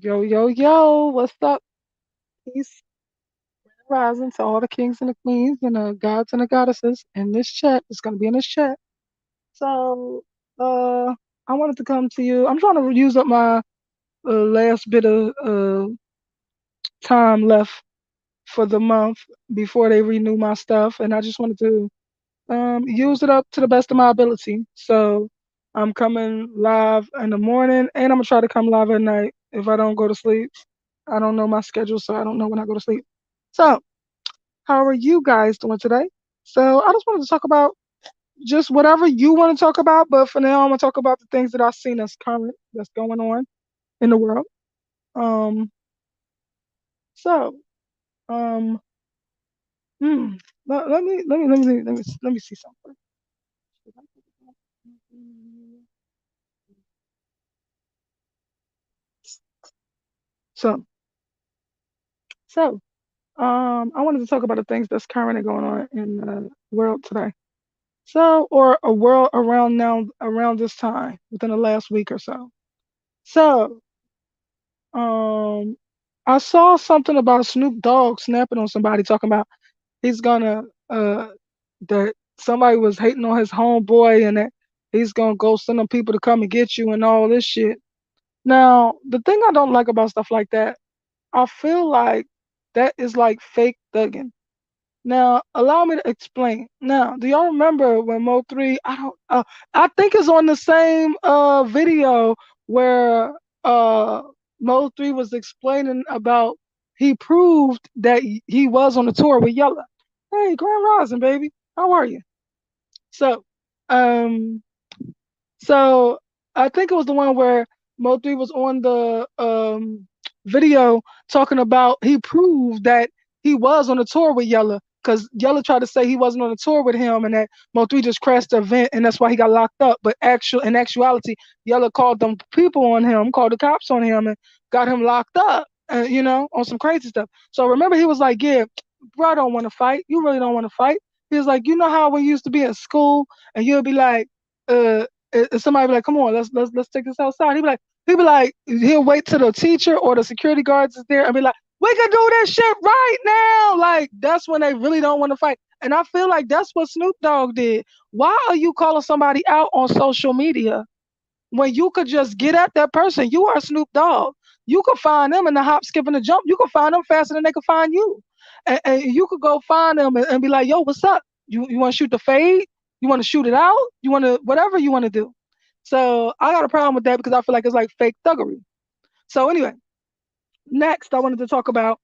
Yo, yo, yo, what's up? Peace rising to all the kings and the queens and the gods and the goddesses in this chat. It's going to be in this chat. So, uh, I wanted to come to you. I'm trying to use up my last bit of time left for the month before they renew my stuff. And I just wanted to use it up to the best of my ability. So, I'm coming live in the morning and I'm going to try to come live at night if I don't go to sleep. I don't know my schedule, so I don't know when I go to sleep. So, how are you guys doing today? So I just wanted to talk about just whatever you want to talk about, but for now I'm gonna talk about the things that I've seen as current that's going on in the world. Um, so um, hmm, let me see something. So so I wanted to talk about the things that's currently going on in the world today. So or a world around now around this time within the last week or so. So Um, I saw something about Snoop Dogg snapping on somebody, talking about he's gonna that somebody was hating on his homeboy and that he's gonna go send them people to come and get you and all this shit. Now, the thing I don't like about stuff like that, I feel like that is like fake thugging. Now, allow me to explain. Now, do y'all remember when Mo3, I think it's on the same video where uh Mo3 was explaining about he proved that he was on the tour with Yella. Hey, Grand Rising, baby. How are you? So, um so I think it was the one where Mo3 was on the video talking about he proved that he was on a tour with Yella because Yella tried to say he wasn't on a tour with him and that Mo3 just crashed the event and that's why he got locked up. But in actuality, Yella called them people on him, called the cops on him, and got him locked up. On some crazy stuff. So remember, he was like, "Yeah, bro, I don't want to fight. You really don't want to fight." He was like, "You know how we used to be in school, and you'll be like, somebody be like, come on, let's take this outside." He'll wait till the teacher or the security guards is there and be like, we can do this shit right now. Like that's when they really don't want to fight. And I feel like that's what Snoop Dogg did. Why are you calling somebody out on social media when you could just get at that person? You are Snoop Dogg. You could find them in the hop, skip, and the jump. You could find them faster than they could find you. And you could go find them and be like, yo, what's up? You want to shoot the fade? You want to shoot it out? You want to, whatever you want to do. So I got a problem with that because I feel like it's like fake thuggery. So anyway, next I wanted to talk about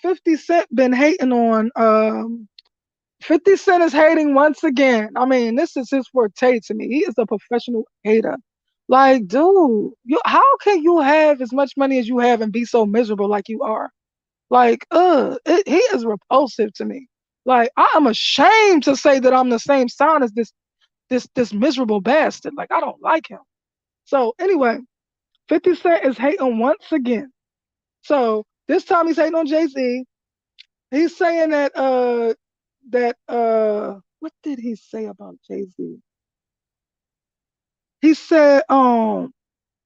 50 Cent been hating on 50 Cent is hating once again. I mean, this is his forte to me. He is a professional hater. Like, dude, how can you have as much money as you have and be so miserable like you are? Like, he is repulsive to me. Like, I am ashamed to say that I'm the same sign as this miserable bastard. Like, I don't like him. So anyway, 50 Cent is hating once again. So this time he's hating on Jay Z. He's saying that what did he say about Jay Z? He said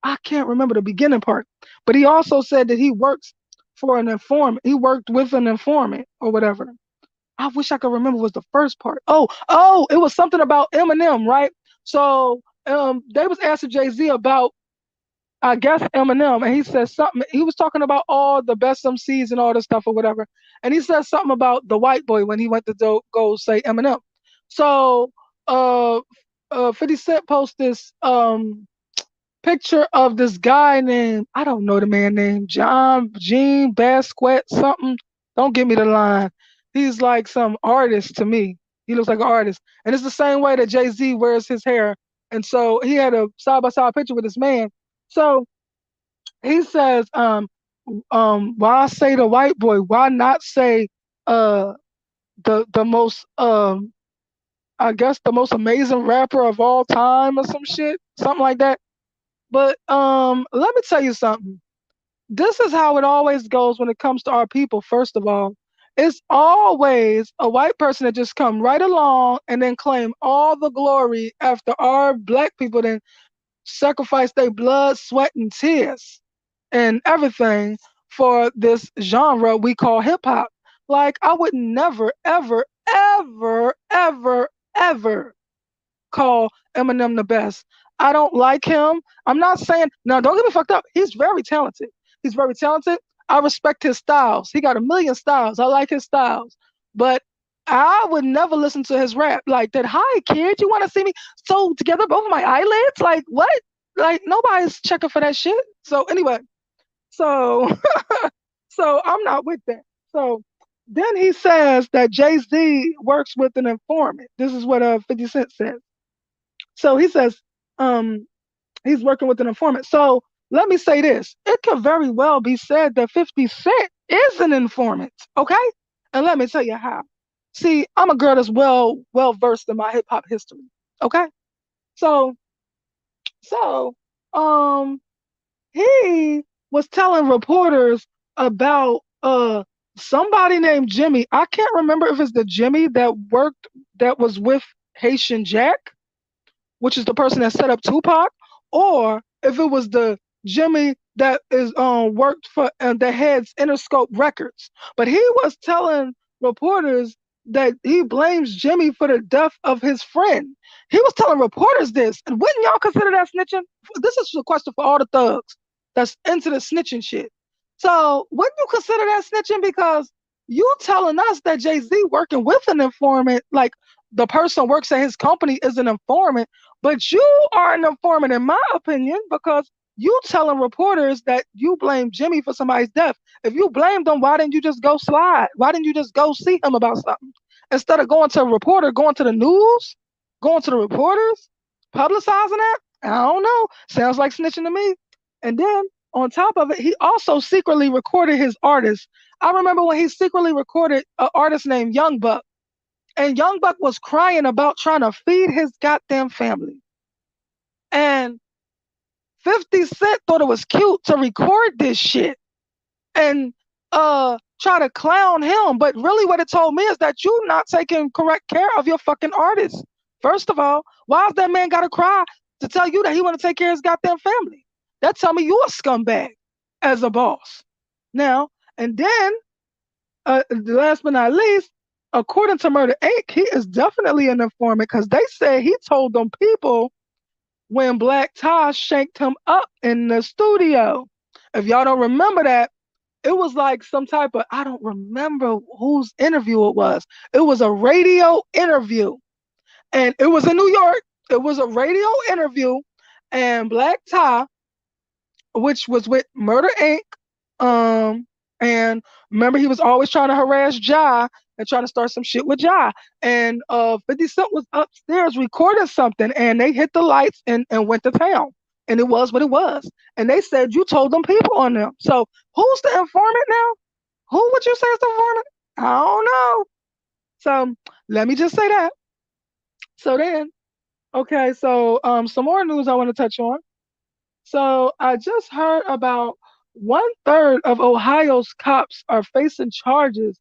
I can't remember the beginning part, but he also said that he works for an informant. He worked with an informant or whatever. I wish I could remember was the first part. Oh, it was something about Eminem, right? So they was asking Jay Z about I guess Eminem, and he said something. He was talking about all the best MCs and all this stuff or whatever, and he said something about the white boy when he went to go say Eminem. So, uh, 50 Cent post this picture of this guy named I don't know the man name John Gene Basquet something. Don't give me the line. He's like some artist to me. He looks like an artist, and it's the same way that Jay Z wears his hair. And so he had a side by side picture with this man. So he says, why say the white boy? Why not say uh the most I guess the most amazing rapper of all time or some shit, something like that. But let me tell you something. This is how it always goes when it comes to our people. First of all, it's always a white person that just come right along and then claim all the glory after our black people then sacrifice their blood, sweat, and tears. and everything for this genre we call hip hop. Like I would never, ever, ever, ever, ever call Eminem the best. I don't like him. I'm not saying now. Don't get me fucked up. He's very talented. He's very talented. I respect his styles. He got a million styles. I like his styles, but I would never listen to his rap like that. Hi, kid, you want to see me sew together both of my eyelids? Like what? Like nobody's checking for that shit. So anyway, so so I'm not with that. So then he says that Jay Z works with an informant. This is what 50 Cent says. So he says um, he's working with an informant. So let me say this: it could very well be said that 50 Cent is an informant. Okay, and let me tell you how. See, I'm a girl that's well versed in my hip hop history. Okay, so so um he was telling reporters about somebody named Jimmy. I can't remember if it's the Jimmy that was with Haitian Jack, which is the person that set up Tupac, or if it was the Jimmy that is worked for that heads Interscope Records. But he was telling reporters that he blames Jimmy for the death of his friend. He was telling reporters this, and wouldn't y'all consider that snitching? This is a question for all the thugs that's into the snitching shit. So wouldn't you consider that snitching? Because you telling us that Jay Z working with an informant, like the person works at his company is an informant, but you are an informant, in my opinion, because you telling reporters that you blame Jimmy for somebody's death. If you blamed them, why didn't you just go slide? Why didn't you just go see him about something? Instead of going to a reporter, going to the news, going to the reporters, publicizing that? I don't know. Sounds like snitching to me. And then on top of it, he also secretly recorded his artist. I remember when he secretly recorded an artist named Young Buck. And Young Buck was crying about trying to feed his goddamn family. And 50 Cent thought it was cute to record this shit and try to clown him. But really what it told me is that you not taking correct care of your fucking artist. First of all, why has that man gotta cry to tell you that he wanna take care of his goddamn family? That tell me you a scumbag as a boss. Now, and then last but not least, according to Murder Inc., he is definitely an informant because they say he told them people when Black Ty shanked him up in the studio. If y'all don't remember that, it was like some type of, I don't remember whose interview it was. It was a radio interview and it was in New York. It was a radio interview and Black Ty, which was with Murder Inc. And remember he was always trying to harass Ja and trying to start some shit with Ja. And 50 Cent was upstairs recording something and they hit the lights and went to town. And it was what it was. And they said you told them people on them. So who's the informant now? Who would you say is the informant? I don't know. So let me just say that. So then, okay, so some more news I want to touch on. So I just heard about 1/3 of Ohio's cops are facing charges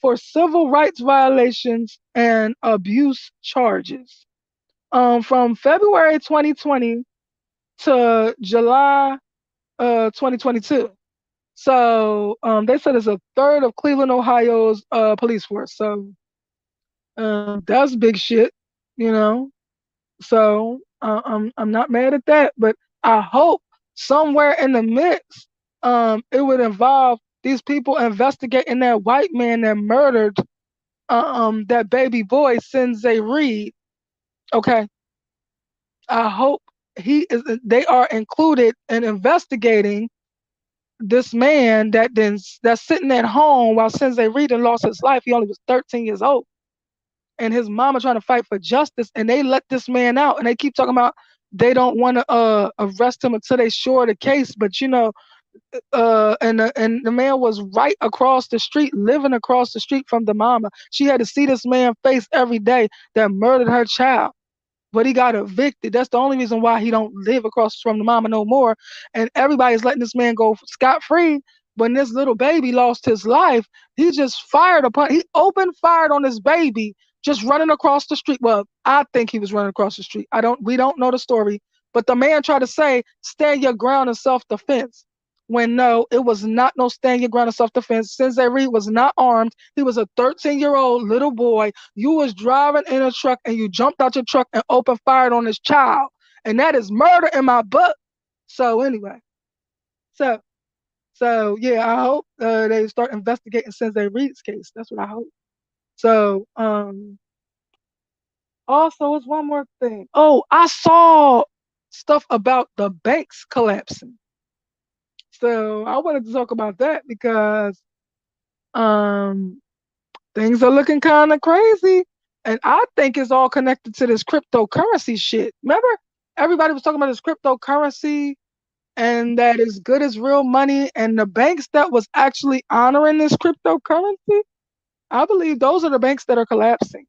for civil rights violations and abuse charges. From February 2020 to July 2022. So they said it's a third of Cleveland, Ohio's police force. So that's big shit, you know. So I'm not mad at that, but I hope somewhere in the mix, it would involve these people investigating that white man that murdered that baby boy Sensei Reed. Okay, I hope they are included in investigating this man that's sitting at home while Sensei Reed lost his life. He only was 13 years old and his mama trying to fight for justice, and they let this man out, and they keep talking about they don't want to arrest him until they sure the case. But you know, and the man was right across the street, living across the street from the mama. She had to see this man face every day that murdered her child, but he got evicted. That's the only reason why he don't live across from the mama no more. And everybody's letting this man go scot free. When this little baby lost his life, he just he opened fired on this baby just running across the street. Well, I think he was running across the street. We don't know the story, but the man tried to say, stand your ground in self-defense. when no, it was not no stand your ground of self-defense. Sensei Reed was not armed. He was a 13-year-old little boy. You was driving in a truck and you jumped out your truck and opened fire on this child. And that is murder in my book. So anyway, so so yeah, I hope they start investigating Sensei Reed's case. That's what I hope. So also it's one more thing. Oh, I saw stuff about the banks collapsing. So I wanted to talk about that because um things are looking kind of crazy. And I think it's all connected to this cryptocurrency shit. Remember, everybody was talking about this cryptocurrency and that is good as real money. And the banks that was actually honoring this cryptocurrency, I believe those are the banks that are collapsing.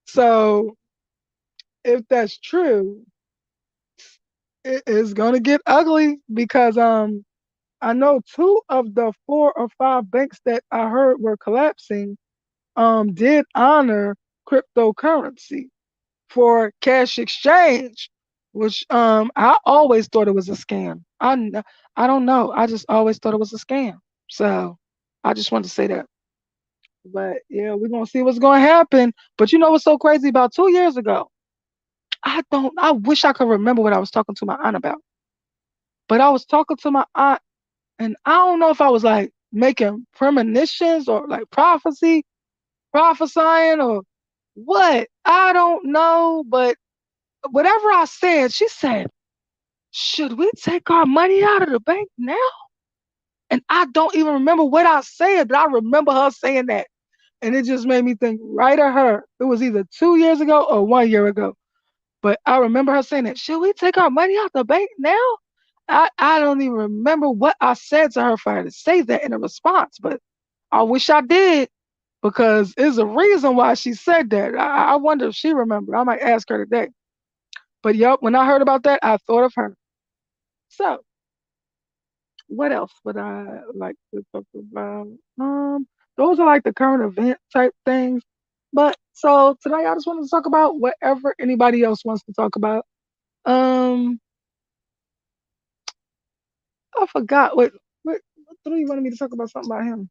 So if that's true, it is gonna get ugly because I know two of the 4 or 5 banks that I heard were collapsing did honor cryptocurrency for cash exchange, which I always thought it was a scam. I don't know. I just always thought it was a scam. So I just wanted to say that. But yeah, we're gonna see what's gonna happen. But you know what's so crazy? About 2 years ago, I wish I could remember what I was talking to my aunt about. But I was talking to my aunt, and I don't know if I was like making premonitions or like prophesying or what. I don't know. But whatever I said, she said, should we take our money out of the bank now? And I don't even remember what I said, but I remember her saying that. And it just made me think right of her. It was either 2 years ago or 1 year ago. But I remember her saying that, should we take our money out the bank now? I don't even remember what I said to her for her to say that in a response, but I wish I did because there's a reason why she said that. I wonder if she remembered. I might ask her today. But yep, when I heard about that, I thought of her. So, what else would I like to talk about? Those are like the current event type things. But so today I just wanted to talk about whatever anybody else wants to talk about. Um, I forgot what three wanted me to talk about something about him.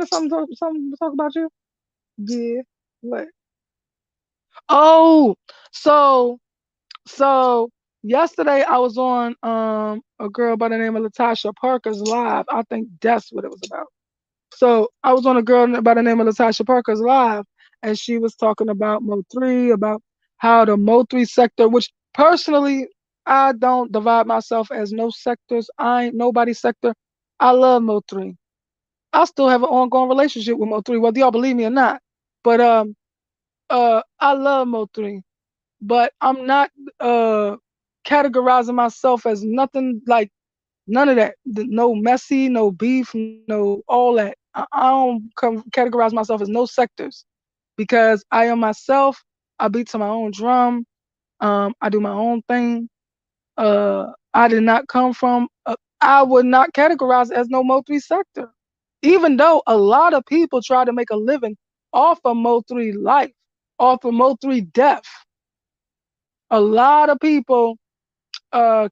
Something to talk about you? Yeah. What? Oh, so so yesterday I was on a girl by the name of Latasha Parker's live. I think that's what it was about. So I was on a girl by the name of Latasha Parker's live, and she was talking about Mo3, about how the Mo3 sector, which personally I don't divide myself as no sectors. I ain't nobody's sector. I love Mo3. I still have an ongoing relationship with Mo3, whether y'all believe me or not. But I love Mo3, but I'm not uh categorizing myself as nothing like none of that. No messy, no beef, no all that. I don't categorize myself as no sectors because I am myself. I beat to my own drum. I do my own thing. I did not come from. I would not categorize as no Mo3 sector, even though a lot of people try to make a living off of Mo3 life, off of Mo3 death. A lot of people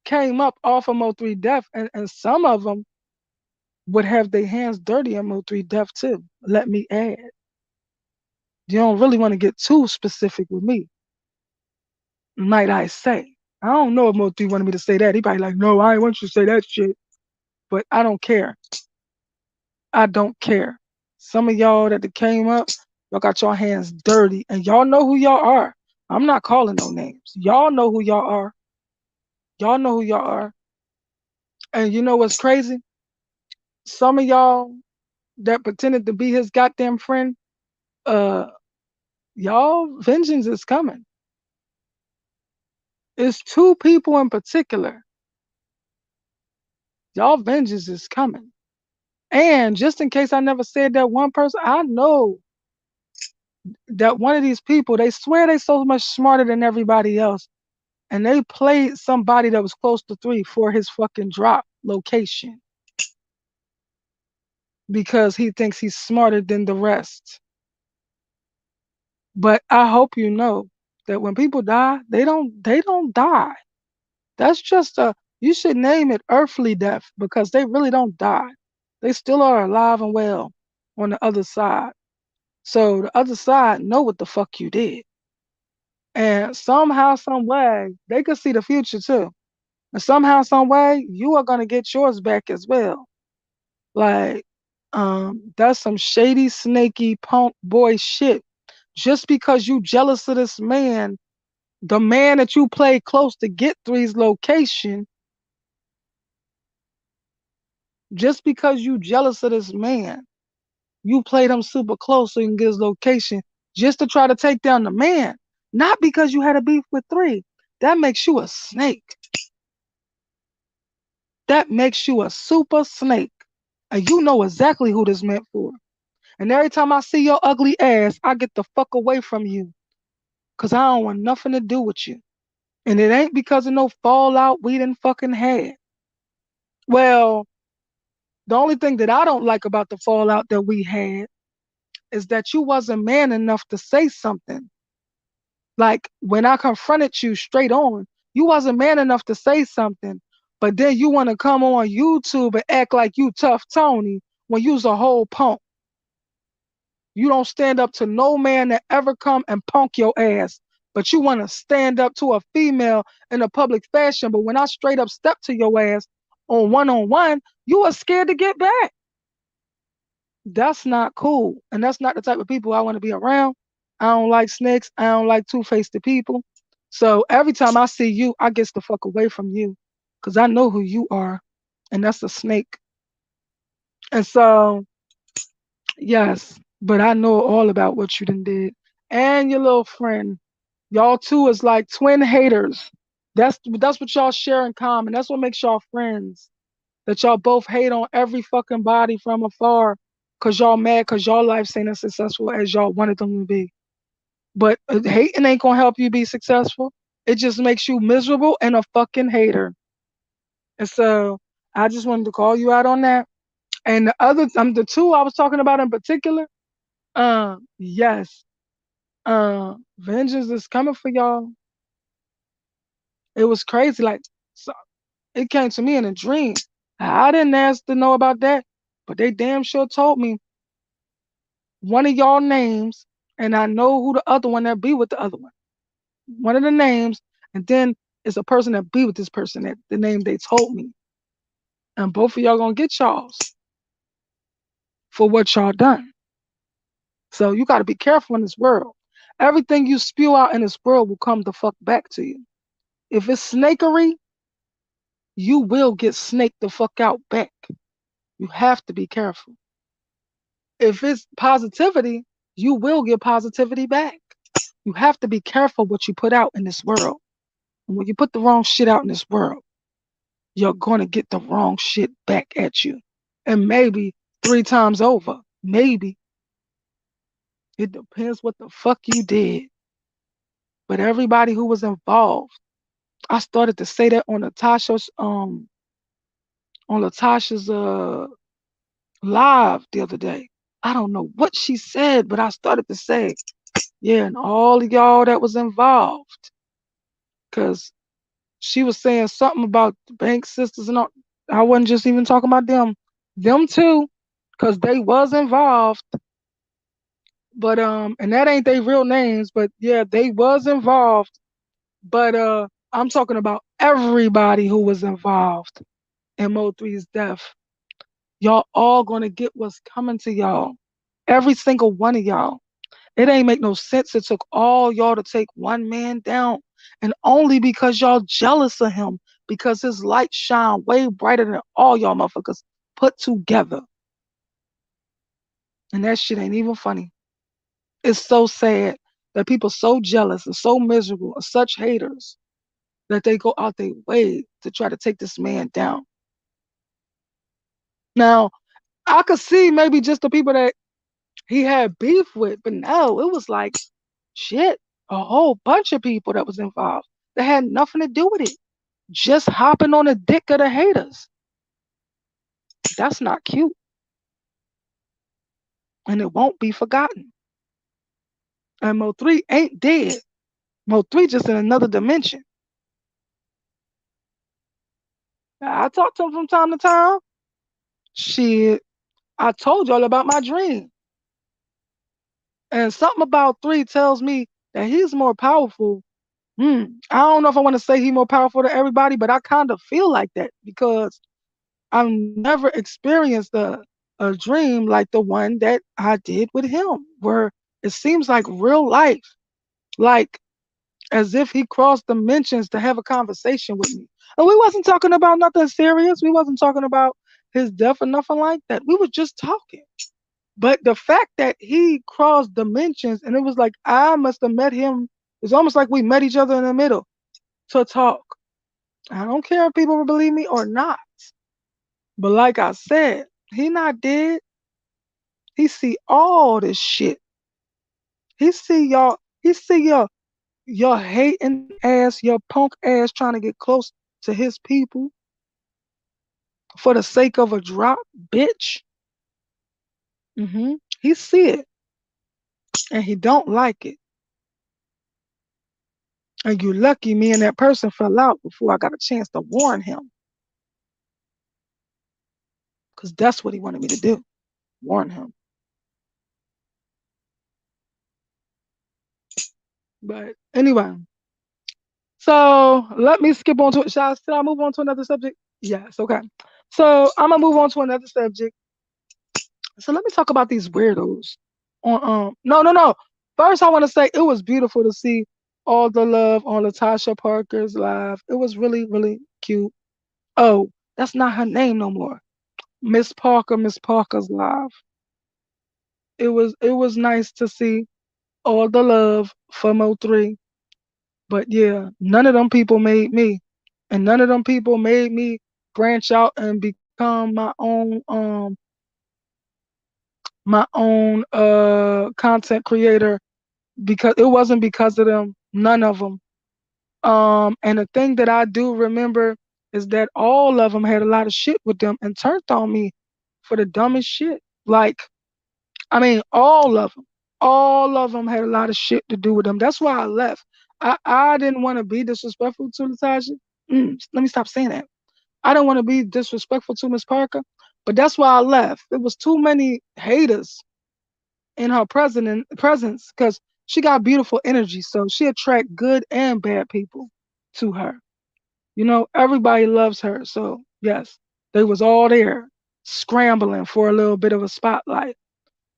came up off of Mo3 death, and some of them would have their hands dirty in Mo3 death too. Let me add. You don't really want to get too specific with me, might I say. I don't know if Mo3 wanted me to say that. He probably like, no, I ain't want you to say that shit. But I don't care. I don't care. Some of y'all that came up, y'all got your hands dirty, and y'all know who y'all are. I'm not calling no names. Y'all know who y'all are. Y'all know who y'all are. And you know what's crazy? Some of y'all that pretended to be his goddamn friend, uh, y'all vengeance is coming. It's 2 people in particular. Y'all vengeance is coming. And just in case I never said that one person, I know that one of these people, they swear they so much smarter than everybody else. And they played somebody that was close to 3 for his fucking drop location because he thinks he's smarter than the rest. But I hope you know that when people die, they don't die. That's just a You should name it earthly death because they really don't die. They still are alive and well on the other side. So the other side know what the fuck you did. And somehow, some way, they could see the future too. And somehow, some way, you are gonna get yours back as well. Like, that's some shady, snaky, punk boy shit. Just because you jealous of this man, the man that you played close to get three's location, just because you jealous of this man, you played him super close so you can get his location just to try to take down the man. Not because you had a beef with three. That makes you a snake. That makes you a super snake. And you know exactly who this meant for. And every time I see your ugly ass, I get the fuck away from you. Cause I don't want nothing to do with you. And it ain't because of no fallout we done fucking had. Well, the only thing that I don't like about the fallout that we had is that you wasn't man enough to say something. Like when I confronted you straight on, you wasn't man enough to say something. But then you want to come on YouTube and act like you tough Tony when you's a whole punk. You don't stand up to no man that ever come and punk your ass. But you want to stand up to a female in a public fashion. But when I straight up step to your ass on one, you are scared to get back. That's not cool. And that's not the type of people I want to be around. I don't like snakes. I don't like two-faced people. So every time I see you, I get the fuck away from you. Cause I know who you are. And that's a snake. And so, yes, but I know all about what you done did. And your little friend. Y'all two is like twin haters. That's what y'all share in common. That's what makes y'all friends. That y'all both hate on every fucking body from afar. Cause y'all mad cause y'all lives ain't as successful as y'all wanted them to be. But hating ain't gonna help you be successful. It just makes you miserable and a fucking hater. And so I just wanted to call you out on that. And the two I was talking about in particular, yes, vengeance is coming for y'all. It was crazy. Like, so it came to me in a dream. I didn't ask to know about that, but they damn sure told me one of y'all names, and I know who the other one that be with the other one. One of the names, and then it's a person that be with this person that the name they told me. And both of y'all gonna get y'all's for what y'all done. So you gotta be careful in this world. Everything you spew out in this world will come the fuck back to you. If it's snakery, you will get snaked the fuck out back. You have to be careful. If it's positivity, you will get positivity back. You have to be careful what you put out in this world. And when you put the wrong shit out in this world, you're going to get the wrong shit back at you. And maybe three times over. Maybe. It depends what the fuck you did. But everybody who was involved, I started to say that on Latasha's live the other day. I don't know what she said, but I started to say, yeah, and all of y'all that was involved. Cause she was saying something about the bank sisters and all. I wasn't just even talking about them. Them too, cause they was involved. But and that ain't their real names, but yeah, they was involved. But I'm talking about everybody who was involved in Mo3's death. Y'all all gonna get what's coming to y'all. Every single one of y'all. It ain't make no sense. It took all y'all to take one man down. And only because y'all jealous of him, because his light shine way brighter than all y'all motherfuckers put together. And that shit ain't even funny. It's so sad that people so jealous and so miserable and such haters that they go out their way to try to take this man down. Now, I could see maybe just the people that he had beef with, but no, it was like shit, a whole bunch of people that was involved that had nothing to do with it. Just hopping on the dick of the haters. That's not cute. And it won't be forgotten. And Mo3 ain't dead. Mo3 just in another dimension. I talk to him from time to time. Shit, I told y'all about my dream. And something about three tells me that he's more powerful. I don't know if I want to say he's more powerful than everybody, but I kind of feel like that because I've never experienced a dream like the one that I did with him, where it seems like real life, like as if he crossed dimensions to have a conversation with me. And we wasn't talking about nothing serious. We wasn't talking about his death or nothing like that. We were just talking. But the fact that he crossed dimensions and it was like I must have met him, it's almost like we met each other in the middle to talk. I don't care if people will believe me or not. But like I said, he not dead. He see all this shit. He see y'all. He see your hating ass, your punk ass trying to get close to his people for the sake of a drop, bitch. He see it and he don't like it. And you lucky me and that person fell out before I got a chance to warn him. Because that's what he wanted me to do. Warn him. But anyway, so let me skip on to it. Should I move on to another subject? Yes, okay. So I'm gonna move on to another subject. So let me talk about these weirdos. On no. First I want to say it was beautiful to see all the love on Latasha Parker's live. It was really, really cute. Oh, that's not her name no more. Miss Parker's live. It was nice to see all the love for Mo3. But yeah, none of them people made me. And none of them people made me branch out and become my own content creator because it wasn't because of them. None of them. And the thing that I do remember is that all of them had a lot of shit with them and turned on me for the dumbest shit. Like, I mean, all of them. All of them had a lot of shit to do with them. That's why I left. I didn't want to be disrespectful to Latasha. Let me stop saying that. I didn't want to be disrespectful to Miss Parker, but that's why I left. There was too many haters in her presence because she got beautiful energy, so she attract good and bad people to her. Everybody loves her, so yes, they was all there scrambling for a little bit of a spotlight.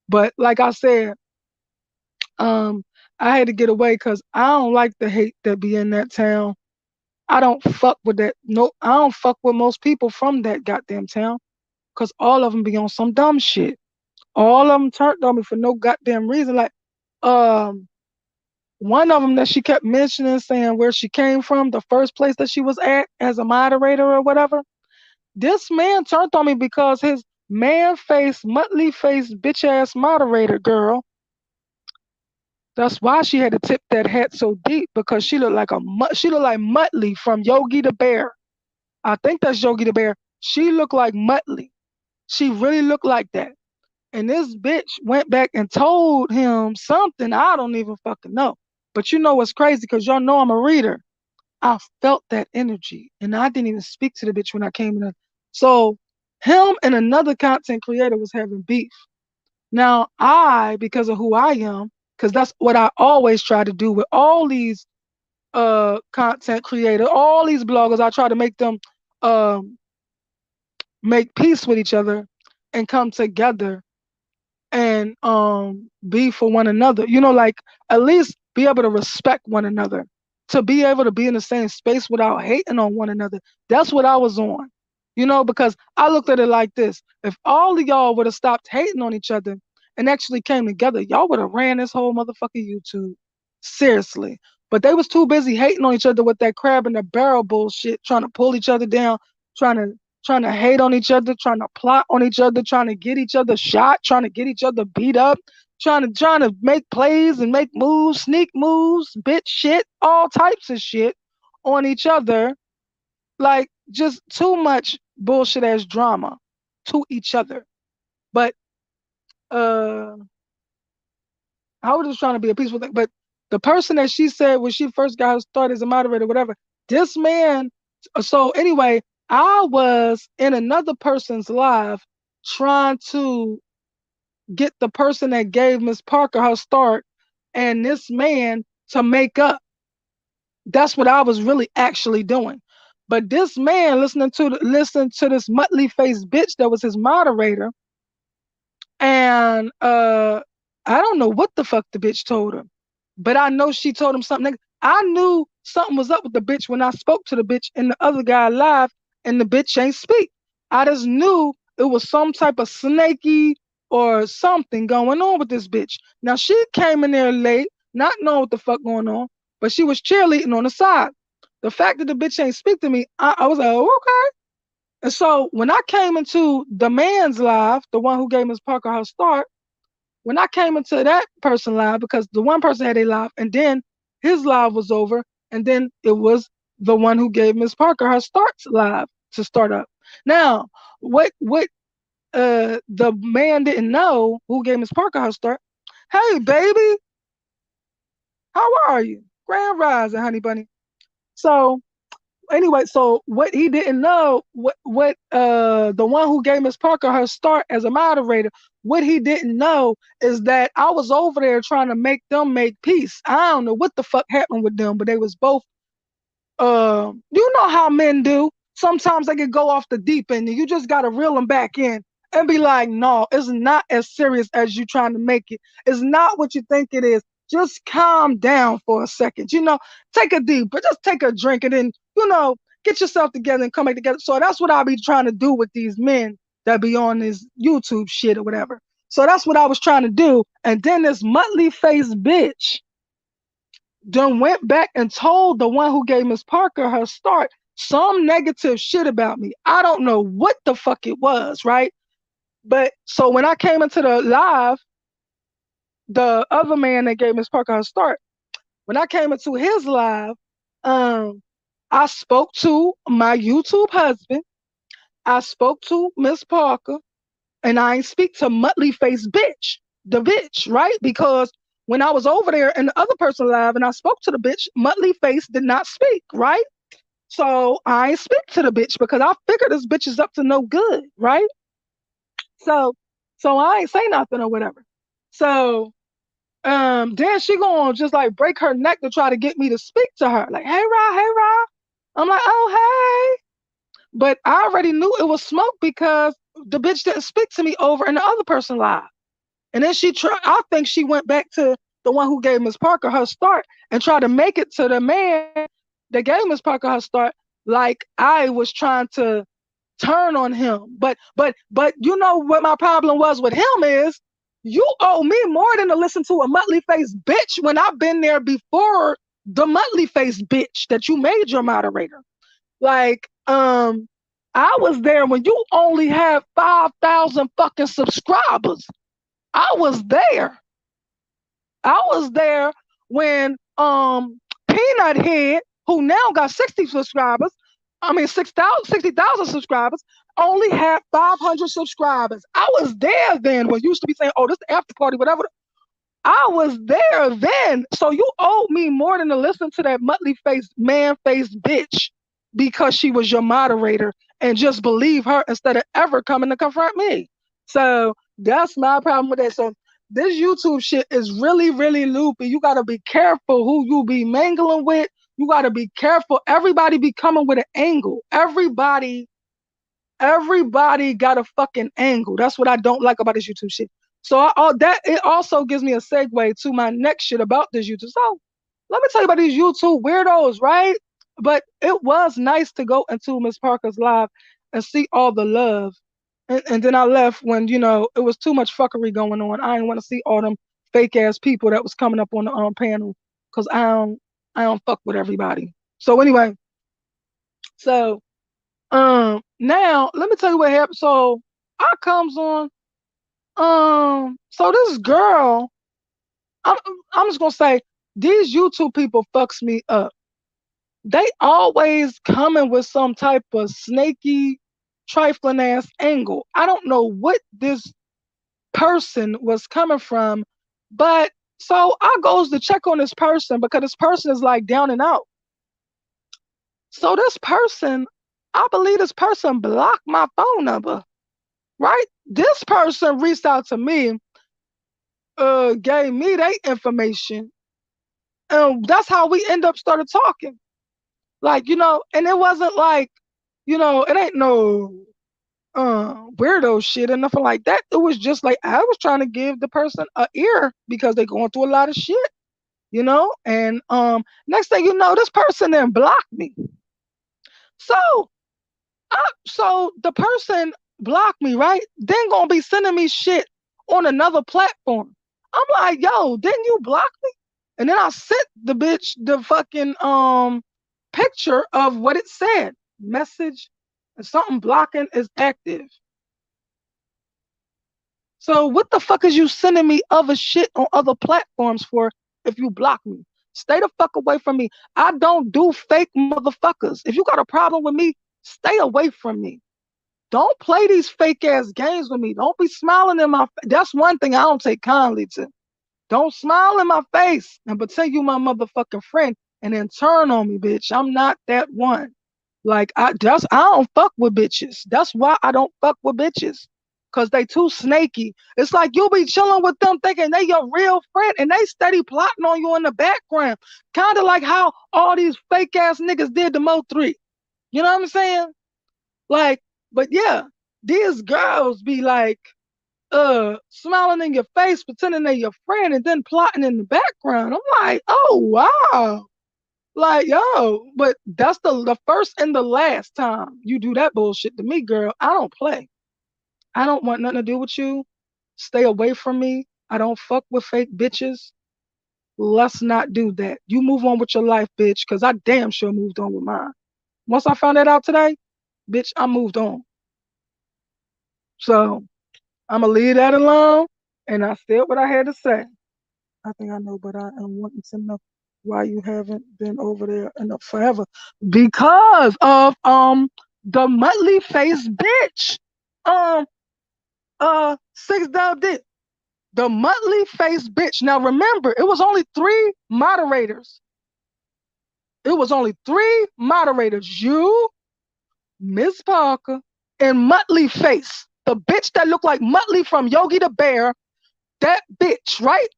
But like I said, um, I had to get away because I don't like the hate that be in that town. I don't fuck with that. No, I don't fuck with most people from that goddamn town because all of them be on some dumb shit. All of them turned on me for no goddamn reason. Like, um, one of them that she kept mentioning, saying where she came from, the first place that she was at as a moderator or whatever. This man turned on me because his man face, muttley face, bitch ass moderator girl. That's why she had to tip that hat so deep because she looked like Muttley from Yogi the Bear. I think that's Yogi the Bear. She looked like Muttley. She really looked like that. And this bitch went back and told him something I don't even fucking know. But you know what's crazy? Because y'all know I'm a reader. I felt that energy. And I didn't even speak to the bitch when I came in. So him and another content creator was having beef. Now because of who I am, because that's what I always try to do with all these content creators, all these bloggers, I try to make them um make peace with each other and come together and be for one another. Like at least be able to respect one another, to be able to be in the same space without hating on one another. That's what I was on. Because I looked at it like this. If all of y'all would have stopped hating on each other and actually came together, y'all would have ran this whole motherfucking YouTube. Seriously. But they was too busy hating on each other with that crab in the barrel bullshit, trying to pull each other down, trying to trying to hate on each other, trying to plot on each other, trying to get each other shot, trying to get each other beat up, trying to make plays and make moves, sneak moves, bitch shit, all types of shit on each other. Like just too much bullshit ass drama to each other. But uh I was just trying to be a peaceful thing. But the person that she said when she first got started as a moderator, whatever, this man. So anyway, I was in another person's live trying to get the person that gave Miss Parker her start and this man to make up. That's what I was really actually doing. But this man listening to this muttley faced bitch that was his moderator, and I don't know what the fuck the bitch told him, but I know she told him something. I knew something was up with the bitch when I spoke to the bitch and the other guy live, and the bitch ain't speak. I just knew it was some type of snaky or something going on with this bitch. Now she came in there late, not knowing what the fuck going on, but she was cheerleading on the side. The fact that the bitch ain't speak to me, I was like, oh, okay. And so when I came into the man's live, the one who gave Miss Parker her start, when I came into that person live, because the one person had a live, and then his live was over, and then it was the one who gave Miss Parker her starts live to start up. Now, what the man didn't know who gave Miss Parker her start. Hey baby, how are you? Grand rising, honey bunny. So anyway, so what he didn't know, what the one who gave Miss Parker her start as a moderator, what he didn't know is that I was over there trying to make them make peace. I don't know what the fuck happened with them, but they was both you know how men do. Sometimes they can go off the deep end and you just gotta reel them back in and be like, no, it's not as serious as you trying to make it. It's not what you think it is. Just calm down for a second. Take a deep, but just take a drink and then, get yourself together and come back together. So that's what I be trying to do with these men that be on this YouTube shit or whatever. So that's what I was trying to do. And then this muttley faced bitch done went back and told the one who gave Miss Parker her start some negative shit about me. I don't know what the fuck it was, right? But so when I came into the live, the other man that gave Miss Parker her start, when I came into his live, um, I spoke to my YouTube husband. I spoke to Miss Parker, and I ain't speak to muttley faced bitch, the bitch, right? Because when I was over there and the other person live and I spoke to the bitch, muttley face did not speak, right? So I ain't speak to the bitch because I figured this bitch is up to no good, right? So so I ain't say nothing or whatever. So then she gonna just like break her neck to try to get me to speak to her. Like, hey Ra, hey Ra. I'm like, oh hey. But I already knew it was smoke because the bitch didn't speak to me over in the other person live. And then I think she went back to the one who gave Miss Parker her start and tried to make it to the man that gave Miss Parker her start like I was trying to turn on him. But you know what my problem was with him is you owe me more than to listen to a muttley faced bitch when I've been there before the muttley faced bitch that you made your moderator. Like, I was there when you only had 5,000 fucking subscribers. I was there. I was there when Peanut Head, who now got 60 subscribers, I mean 60,000 subscribers, only had 500 subscribers. I was there then when you used to be saying, oh, this is the after party, whatever. I was there then. So you owed me more than to listen to that muttley faced, man faced bitch because she was your moderator and just believe her instead of ever coming to confront me. So that's my problem with that. So this YouTube shit is really, really loopy. You gotta be careful who you be mangling with. You gotta be careful. Everybody be coming with an angle. Everybody got a fucking angle. That's what I don't like about this YouTube shit. So that it also gives me a segue to my next shit about this YouTube. So let me tell you about these YouTube weirdos, right? But it was nice to go into Miss Parker's live and see all the love. And then I left when, it was too much fuckery going on. I didn't want to see all them fake ass people that was coming up on the panel because I don't fuck with everybody. So anyway, so now let me tell you what happened. So I comes on. So this girl, I'm I'm just gonna say these YouTube people fucks me up. They always coming with some type of snaky, trifling ass angle. I don't know what this person was coming from, but so I goes to check on this person because this person is like down and out. So this person I believe this person blocked my phone number, right? This person reached out to me, gave me their information, and that's how we end up started talking. Like, and it wasn't like, it ain't no weirdo shit or nothing like that. It was just like I was trying to give the person a ear because they're going through a lot of shit, and next thing you know, this person then blocked me. So so the person blocked me, right? Then gonna be sending me shit on another platform. I'm like, yo, didn't you block me? And then I sent the bitch the fucking picture of what it said. Message something blocking is active. So what the fuck is you sending me other shit on other platforms for if you block me? Stay the fuck away from me. I don't do fake motherfuckers. If you got a problem with me, stay away from me. Don't play these fake ass games with me. Don't be smiling in my face. That's one thing I don't take kindly to. Don't smile in my face and pretend you my motherfucking friend and then turn on me, bitch. I'm not that one. Like I don't fuck with bitches. That's why I don't fuck with bitches. Cause they too snaky. It's like you be chilling with them thinking they your real friend and they steady plotting on you in the background. Kinda like how all these fake ass niggas did to Mo3. You know what I'm saying? Like, but yeah, these girls be like smiling in your face, pretending they're your friend, and then plotting in the background. I'm like, oh wow. Like, yo, but that's the first and the last time you do that bullshit to me, girl. I don't play. I don't want nothing to do with you. Stay away from me. I don't fuck with fake bitches. Let's not do that. You move on with your life, bitch, because I damn sure moved on with mine. Once I found that out today, bitch, I moved on. So I'm gonna leave that alone. And I said what I had to say. I think I know, but I am wanting to know why you haven't been over there enough forever. Because of the Muttley face bitch. Um 6 Dub. The Muttley face bitch. Now remember, it was only three moderators. It was only three moderators. You, Miss Parker, and Muttley face. The bitch that looked like Muttley from Yogi the Bear. That bitch, right?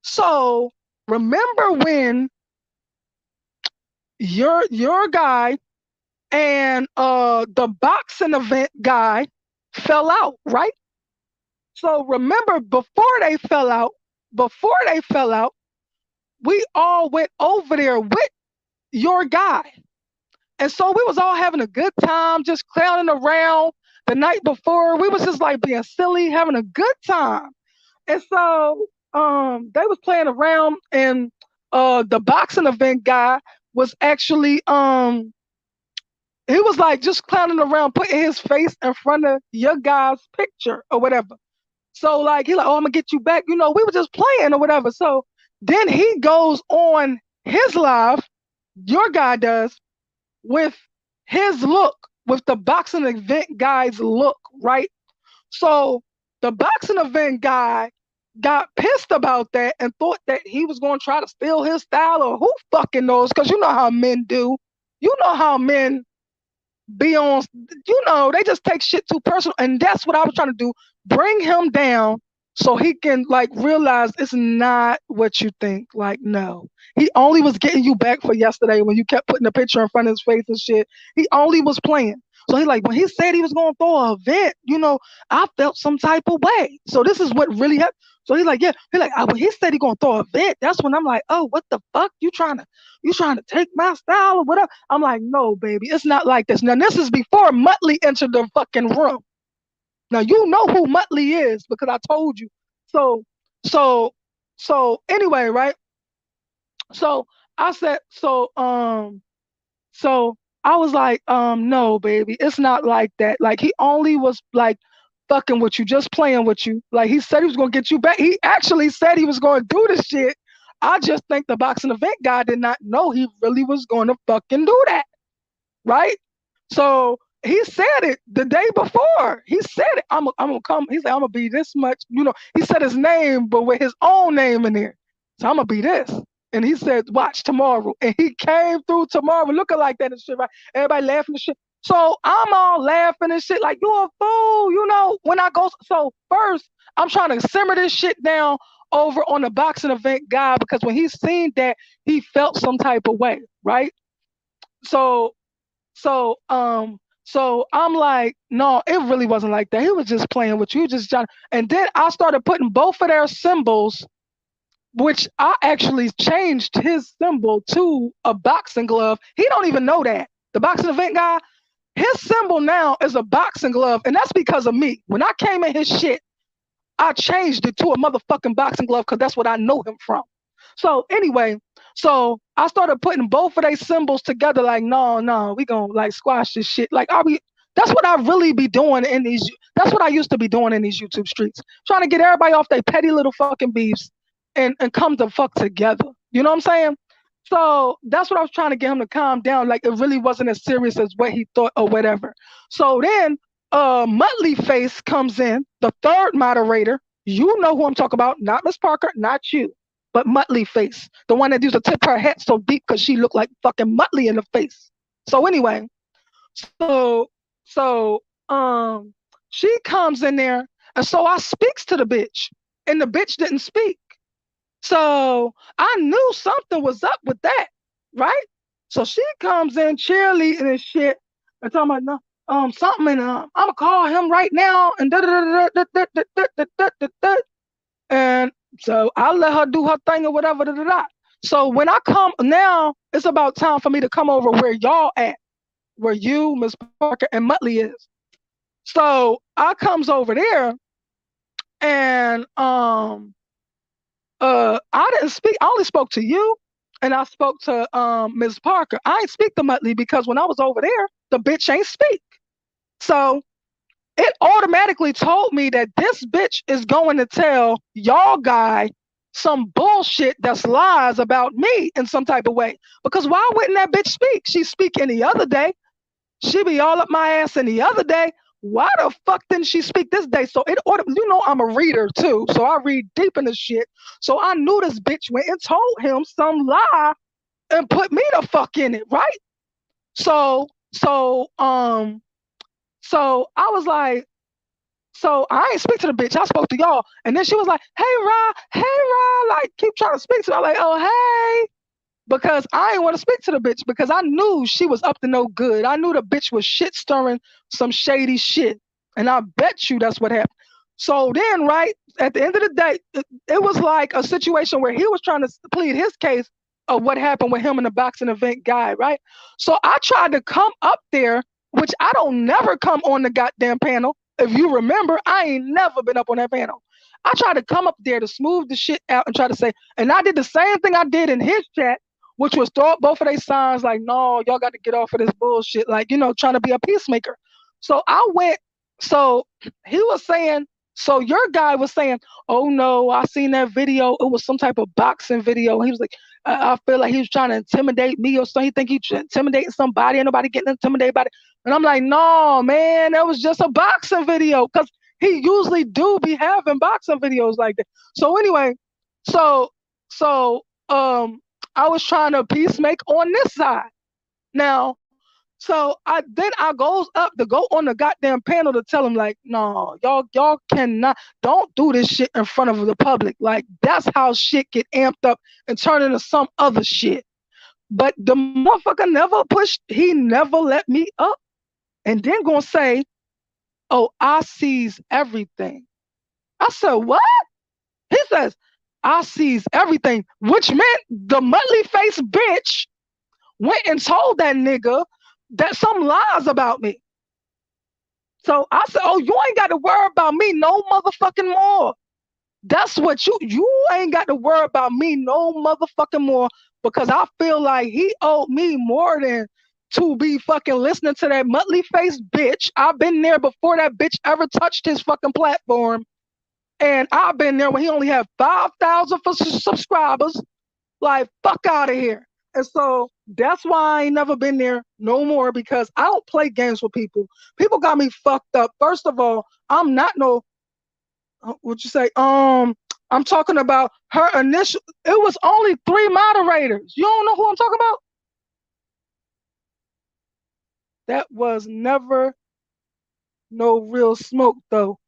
So remember when your guy and the boxing event guy fell out, right? So remember before they fell out, we all went over there with your guy. And so we was all having a good time, just clowning around the night before. We was just like being silly, having a good time. And so they was playing around and the boxing event guy was actually he was like just clowning around, putting his face in front of your guy's picture or whatever. So like he like, oh, I'm gonna get you back. We were just playing or whatever. So then he goes on his live, your guy does, with his look, with the boxing event guy's look, right? So the boxing event guy got pissed about that and thought that he was going to try to steal his style, or who fucking knows? Because you know how men do. You know how men be on, they just take shit too personal. And that's what I was trying to do. Bring him down so he can like realize it's not what you think. Like, no. He only was getting you back for yesterday when you kept putting the picture in front of his face and shit. He only was playing. So he like when he said he was gonna throw a event, I felt some type of way. So this is what really happened. So he's like, yeah, when he said he gonna throw a event, that's when I'm like, oh, what the fuck? You trying to take my style or whatever? I'm like, no, baby, it's not like this. Now this is before Muttley entered the fucking room. Now you know who Muttley is because I told you. So, so, so anyway, right? So I said, so I was like, no, baby, it's not like that. Like he only was like fucking with you, just playing with you. Like he said he was gonna get you back. He actually said he was gonna do this shit. I just think the boxing event guy did not know he really was gonna fucking do that. Right? So he said it the day before. He said it. I'm gonna come. He said, I'm gonna be this much. He said his name, but with his own name in there. So I'm gonna be this. And he said, watch tomorrow. And he came through tomorrow looking like that and shit, right? Everybody laughing and shit. So I'm all laughing and shit, like, you a fool, you know, when I go. So first, I'm trying to simmer this shit down over on the boxing event guy because when he seen that, he felt some type of way, right? So, so I'm like, no, it really wasn't like that. He was just playing with you, just trying. And then I started putting both of their symbols, which I actually changed his symbol to a boxing glove. He don't even know that. The boxing event guy, his symbol now is a boxing glove, and that's because of me. When I came in his shit, I changed it to a motherfucking boxing glove because that's what I know him from. So anyway, so I started putting both of their symbols together. Like, no, no, we gonna like squash this shit. Like, are we? That's what I really be doing in these. That's what I used to be doing in these YouTube streets, trying to get everybody off their petty little fucking beefs and come to fuck together. You know what I'm saying? So that's what I was trying to get him to calm down. Like it really wasn't as serious as what he thought or whatever. So then Muttley Face comes in, the third moderator. You know who I'm talking about, not Miss Parker, not you, but Muttley Face, the one that used to tip her head so deep because she looked like fucking Muttley in the face. So anyway, so so she comes in there, and so I speaks to the bitch, and the bitch didn't speak. So I knew something was up with that, right? So she comes in cheerleading and shit and talking about no, something and I'm gonna call him right now and da da da da da da da da da da. And so I let her do her thing or whatever da da da. So when I come now, it's about time for me to come over where y'all at, where you, Miss Parker, and Muttley is. So I comes over there and I didn't speak. I only spoke to you, and I spoke to Ms. Parker. I ain't speak to Muttley because when I was over there, the bitch ain't speak. So it automatically told me that this bitch is going to tell y'all guy some bullshit that's lies about me in some type of way. Because why wouldn't that bitch speak? She speak any other day. She be all up my ass any other day. Why the fuck didn't she speak this day? So it ordered, you know, I'm a reader too. So I read deep in the shit. So I knew this bitch went and told him some lie and put me the fuck in it, right? So, so, um, so I was like, so I ain't speak to the bitch. I spoke to y'all. And then she was like, hey, Ra, like keep trying to speak to me. I'm like, oh, hey, because I didn't want to speak to the bitch because I knew she was up to no good. I knew the bitch was shit stirring some shady shit. And I bet you that's what happened. So then, right, at the end of the day, it was like a situation where he was trying to plead his case of what happened with him and the boxing event guy, right? So I tried to come up there, which I don't never come on the goddamn panel. If you remember, I ain't never been up on that panel. I tried to come up there to smooth the shit out and try to say, and I did the same thing I did in his chat, which was throw up both of their signs like, no, y'all got to get off of this bullshit, like, you know, trying to be a peacemaker. So I went, so he was saying, so your guy was saying, oh no, I seen that video. It was some type of boxing video. He was like, I feel like he was trying to intimidate me or something. He think he's intimidating somebody and nobody getting intimidated by it. And I'm like, no, man, that was just a boxing video. Cause he usually do be having boxing videos like that. So anyway, so so I was trying to peacemake on this side. Now, so I goes up to go on the goddamn panel to tell him like, no, y'all cannot, don't do this shit in front of the public. Like that's how shit get amped up and turn into some other shit. But the motherfucker never pushed, he never let me up. And then gonna say, oh, I sees everything. I said, what? He says, I sees everything, which meant the Muttley face bitch went and told that nigga that some lies about me. So I said, oh, you ain't got to worry about me no motherfucking more. That's what you ain't got to worry about me no motherfucking more because I feel like he owed me more than to be fucking listening to that Muttley face bitch. I've been there before that bitch ever touched his fucking platform. And I've been there when he only had 5,000 subscribers. Like, fuck out of here. And so that's why I ain't never been there no more because I don't play games with people. People got me fucked up. First of all, I'm not no, what you say? I'm talking about her initial, it was only 3 moderators. You don't know who I'm talking about? That was never no real smoke though.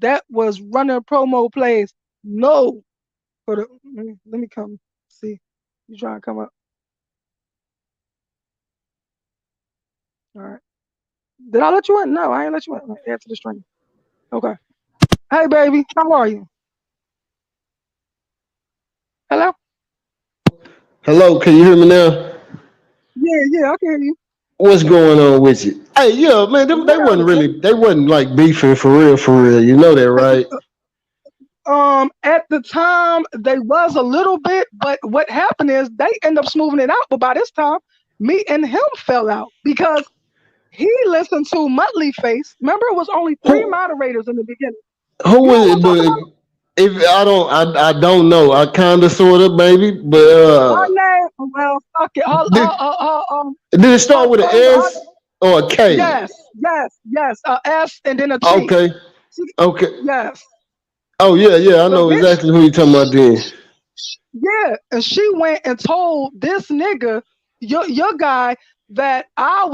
That was running promo plays. No. Let me come see. You trying to come up? All right. Did I let you in? No, I ain't let you in. Add to the stream. Okay. Hey, baby, how are you? Hello? Hello, can you hear me now? Yeah, yeah, I can hear you. What's going on with you? Hey, yeah, man, they wasn't Whatever. really, they wasn't like beefing for real. You know that, right? At the time, they was a little bit, but what happened is they end up smoothing it out. But by this time, me and him fell out because he listened to Muttley Face. Remember, it was only three Who, moderators in the beginning. who You know was what it? I'm talking But about? if I don't know. I kind of, sort of, maybe. But Her name, well, fuck it. did did it Her start with an first, her, S or a K? yes, a S and then a T. Okay, She, okay. yes. Oh yeah, yeah. I The know bitch, exactly who you talking about then. yeah, and she went and told this nigga, your guy, that I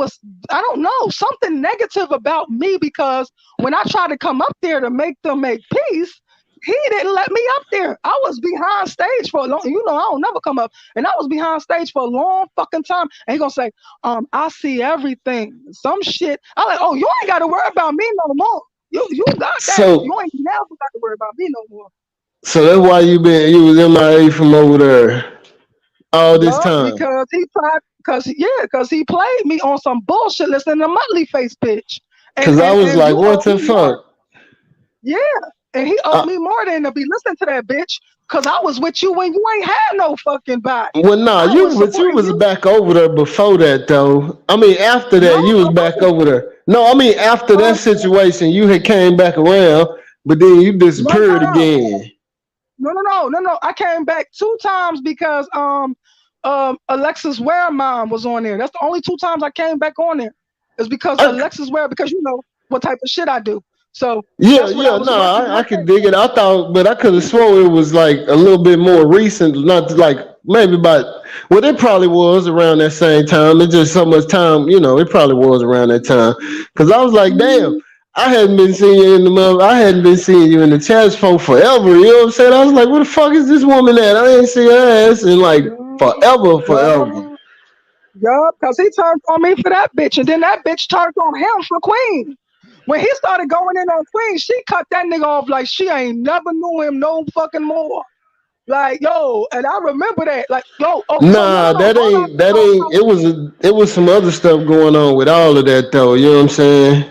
don't know, something negative about me because when I tried to come up there to make them make peace, he didn't let me up there. I was behind stage for a long, I don't never come up, and I was behind stage for a long fucking time. And he gonna say, I see everything, some shit. I like, oh, you ain't got to worry about me no more. You got that. You So ain't never got to worry about me no more. so that's why you was MIA from over there all this Yup, time. because he tried, because he played me on some bullshit listening to Muttley Face bitch, and Cause I and was and like, you what owe the me more. fuck? Yeah, and he owed I, me more than to be listening to that bitch, cause I was with you when you ain't had no fucking body. well, nah, I was you supporting was you. back over there before that though. I mean, after No, that, you was I back wasn't. over there. No, I mean after that Um, situation, you had came back around, but then you no, no, disappeared no, again. no. I came back two times because Alexis Ware mom was on there. That's the only two times I came back on there. It's because I, Alexis Ware, because you know what type of shit I do. So yeah, that's what I yeah, was no, working when I I could came dig it. I thought, but I could have sworn it was like a little bit more recent, not like maybe about. Well, it probably was around that same time. It's just so much time, it probably was around that time. Cause I was like, damn, back. I hadn't been seeing you in the month. I hadn't been seeing you in the chats for forever. You know what I'm saying? I was like, where the fuck is this woman at? I ain't see her ass in like Yup, forever, forever. yup, yup. Cause he turned on me for that bitch, and then that bitch turned on him for Queen. When he started going in on Queen, she cut that nigga off like she ain't never knew him no fucking more. Like yo, and I remember that. Like yo, oh, so no, Nah, no, no. Hold on. that ain't. It was some other stuff going on with all of that though. You know what I'm saying?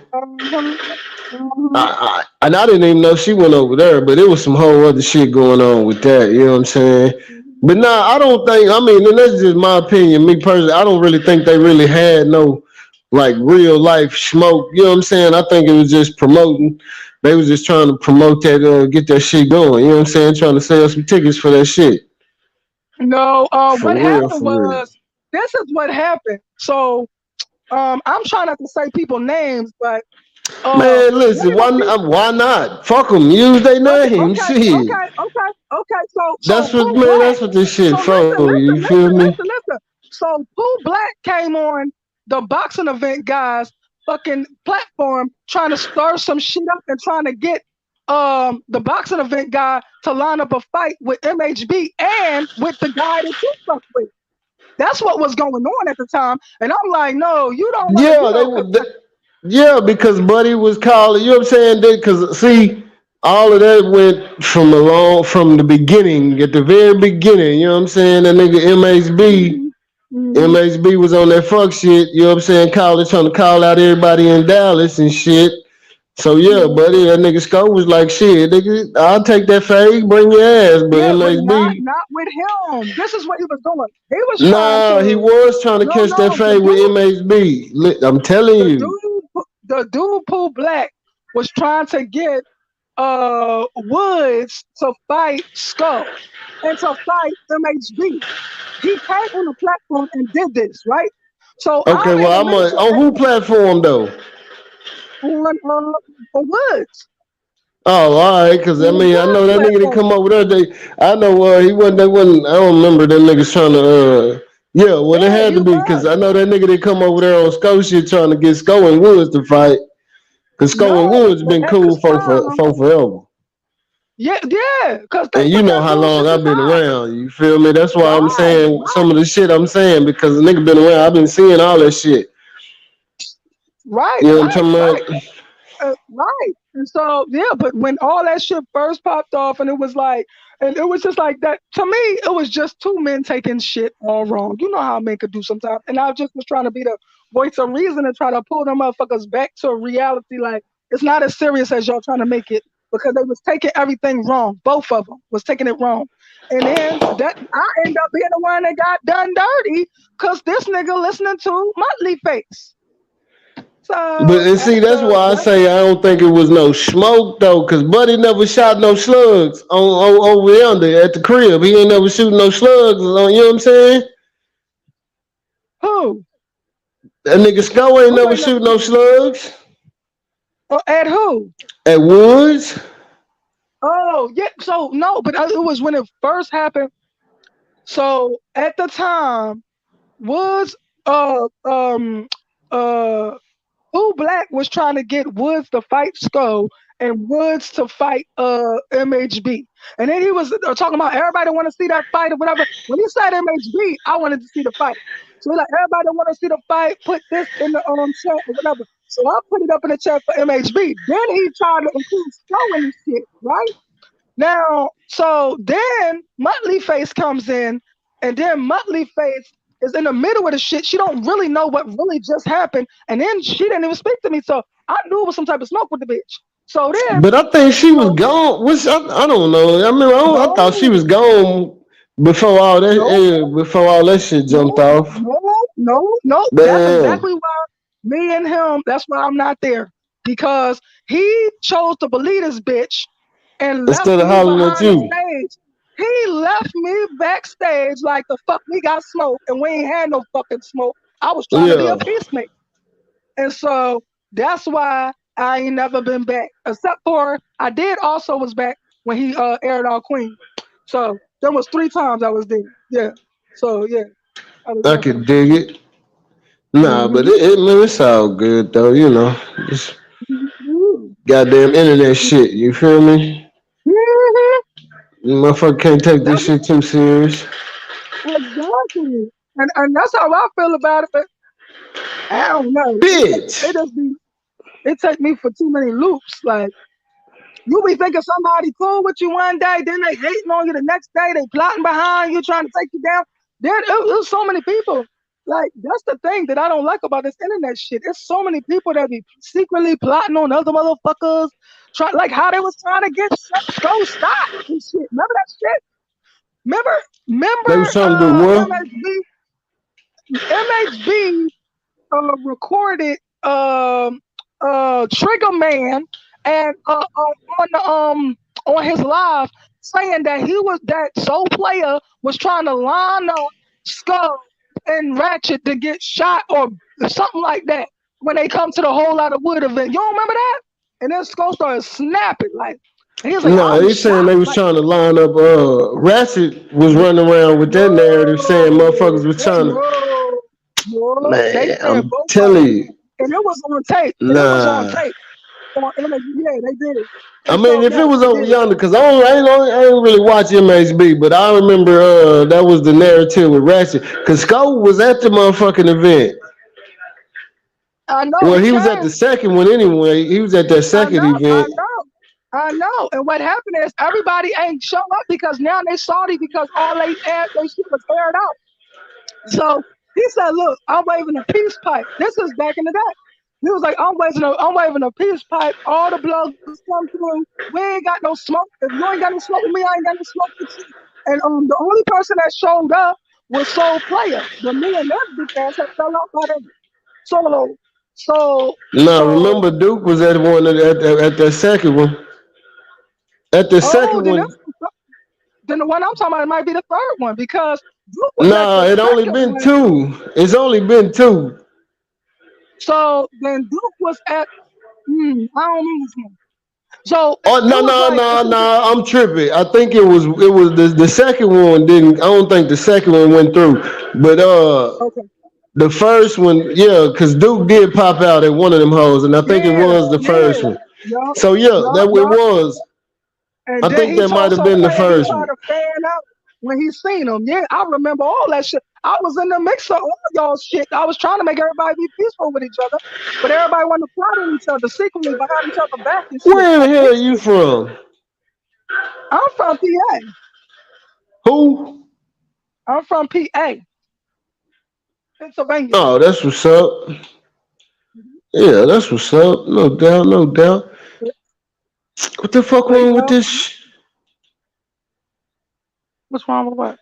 Uh-huh. And I didn't even know she went over there, but it was some whole other shit going on with that. You know what I'm saying? But nah, I don't think. I mean, and that's just my opinion. Me personally, I don't really think they really had no like real life smoke. You know what I'm saying? I think it was just promoting. They was just trying to promote that, get that shit going. You know what I'm saying? Trying to sell some tickets for that shit. No, For what real, happened for real. was this is what happened. So I'm trying not to say people names, but Man, one listen, of them people. why not? Fuck them. Use their Okay, name. okay, Shit. okay, okay, okay. So That's what, Pooh man. Black. That's what this So shit for. You feel me? listen. So Pooh Black came on the boxing event guys fucking platform trying to stir some shit up and trying to get the boxing event guy to line up a fight with MHB and with the guy that you fuck with. That's what was going on at the time. And I'm like, no, you don't want to, Yeah, they cause would. Yeah, because Buddy was calling. You know what I'm saying? Because see, all of that went from the beginning, at the very beginning. You know what I'm saying? That nigga MHB. mm-hmm, mm-hmm, MHB was on that fuck shit, you know what I'm saying? Trying to call out everybody in Dallas and shit. So yeah, mm-hmm. buddy, that nigga Scope was like, shit, nigga, I'll take that fade, bring your ass. But Yeah, but not MHB, not with him. This is what he was doing. He was trying nah, he to was trying to no catch that no fade with MHB. I'm telling you. the dude Pooh Black was trying to get Woods to fight Skull and to fight MHB. He came on the platform and did this, right? So Okay, I'm in the well, midst of on who platform though? on Woods Oh, all right, because I on mean, I Woods know that nigga that platform. come over there. I know he wasn't. They wasn't. I don't remember them niggas trying to Yeah, well, it Yeah, had he to be because was. I know that nigga that come over there on Sco shit trying to get Sco and Woods to fight. Because Sco and No, Woods but been at cool this for time, forever. yeah, because they And you put know that how long bullshit I've been aside. around. You feel me? That's why I'm Right, saying some of the shit I'm saying because the nigga been around. I've been seeing all that shit. right, You know what right, I'm right. talking about? Right. And so, yeah, but when all that shit first popped off, and it was like, and it was just like that, to me, it was just two men taking shit all wrong. You know how men could do sometimes. And I just was trying to be the voice of reason and try to pull them motherfuckers back to reality. Like, it's not as serious as y'all trying to make it because they was taking everything wrong. Both of them was taking it wrong. And then that I end up being the one that got done dirty because this nigga listening to Motley Face. But So and see, that's why I say I don't think it was no smoke though, cause Buddy never shot no slugs on over yonder at the crib. He ain't never shooting no slugs on. You know what I'm saying? who? That nigga Sco ain't Who never ain't never shooting no seen? slugs At who? at Woods. Oh, yeah. So no, but it was when it first happened. So at the time, was uh Who Black was trying to get Woods to fight Skull and Woods to fight MHB. And then he was talking about everybody want to see that fight or whatever. When he said MHB, I wanted to see the fight. So like everybody want to see the fight, put this in the chat or whatever. So I put it up in the chat for MHB. Then he tried to include Skull in the shit, right? Now, so then Muttley Face comes in, and then Muttley Face is in the middle of the shit. She don't really know what really just happened, and then she didn't even speak to me. So I knew it was some type of smoke with the bitch. So then, But I think she was so gone. Which I don't know. I mean, I thought she no, was gone no, before all that shit jumped no, off. no. That's Damn. exactly why me and him. That's why I'm not there because he chose to believe this bitch and left Instead of me hollering at behind the you. stage. He left me backstage like the fuck we got smoke and we ain't had no fucking smoke. I was trying to be a Yeah. peacemaker. And so that's why I ain't never been back. Except for I did also was back when he aired our Queen. So there was 3 times I was there. Yeah. So yeah, I was I there for could the first dig time. it. Nah, but Mm-hmm. man, it's all good though, you know. Just Mm-hmm. goddamn internet shit, you feel me? Mm-hmm. Motherfucker can't take this That's shit too serious. exactly. And that's how I feel about it. But I don't know. Bitch! It just be it take me for too many loops. Like you be thinking somebody cool with you one day, then they hating on you the next day, they plotting behind you, trying to take you down. There's so many people. Like that's the thing that I don't like about this internet shit. It's so many people that be secretly plotting on other motherfuckers. Try like how they was trying to get Skull Scott and shit. Remember that shit? Remember, They was trying to do what? MHB recorded Trigger Man and on his live saying that he was that Soul Player was trying to line up Skull and Ratchet to get shot or something like that when they come to the Whole Lot of Wood event. You don't remember that? And then Skull started snapping like he was like, No, I'm they saying they shocked. was Like, trying to line up Ratchet was running around with that narrative saying motherfuckers was trying to no. They man, said I'm both of telling them. you. And it was on tape. And it was on Nah. tape. Yeah, they did. I And mean, so if it yes, was they over did. yonder, cause I ain't really watch MHB, but I remember that was the narrative with Ratchet. Cause Skull was at the motherfucking event. I know Well, he he was at the came. second one anyway. He was at that I second know, I event. know, I know. And what happened is everybody ain't show up because now they salty because all they shit was aired out. So he said, "Look, I'm waving a peace pipe." This is back in the day. He was like, I'm waving a peace pipe. All the bloggers come through. We ain't got no smoke. If you ain't got no smoke with me, I ain't got no smoke with you." And the only person that showed up was Soul Player. But me and that bitch ass had fell out by then. So, so, Now so. remember Duke was at at that second one. At the Oh, second one, then the one I'm talking about might be the third one because Duke was at nah, the it only second been one. two. It's only been two. So then Duke was at. I don't remember this one. So Oh it no was no like, no no! I'm tripping. I think it was the second one didn't. I don't think the second one went through. But okay, the first one, yeah, because Duke did pop out at one of them hoes, and I think it yeah, was the yeah, first one. yup, So yeah, yup, that it yup. was. And I then think he that might told have some been the player he first tried one. to fan out when he seen him. Yeah, I remember all that shit. I was in the mix of all y'all shit. I was trying to make everybody be peaceful with each other, but everybody wanted to plot on each other secretly behind each other back and shit. Where the Like hell are bitch, you from? I'm from PA. Who? I'm from PA, Pennsylvania. Oh, that's what's up. Mhm. Yeah, that's what's up. No doubt, no doubt. But, What the fuck but wrong with yeah, this? what's wrong with what?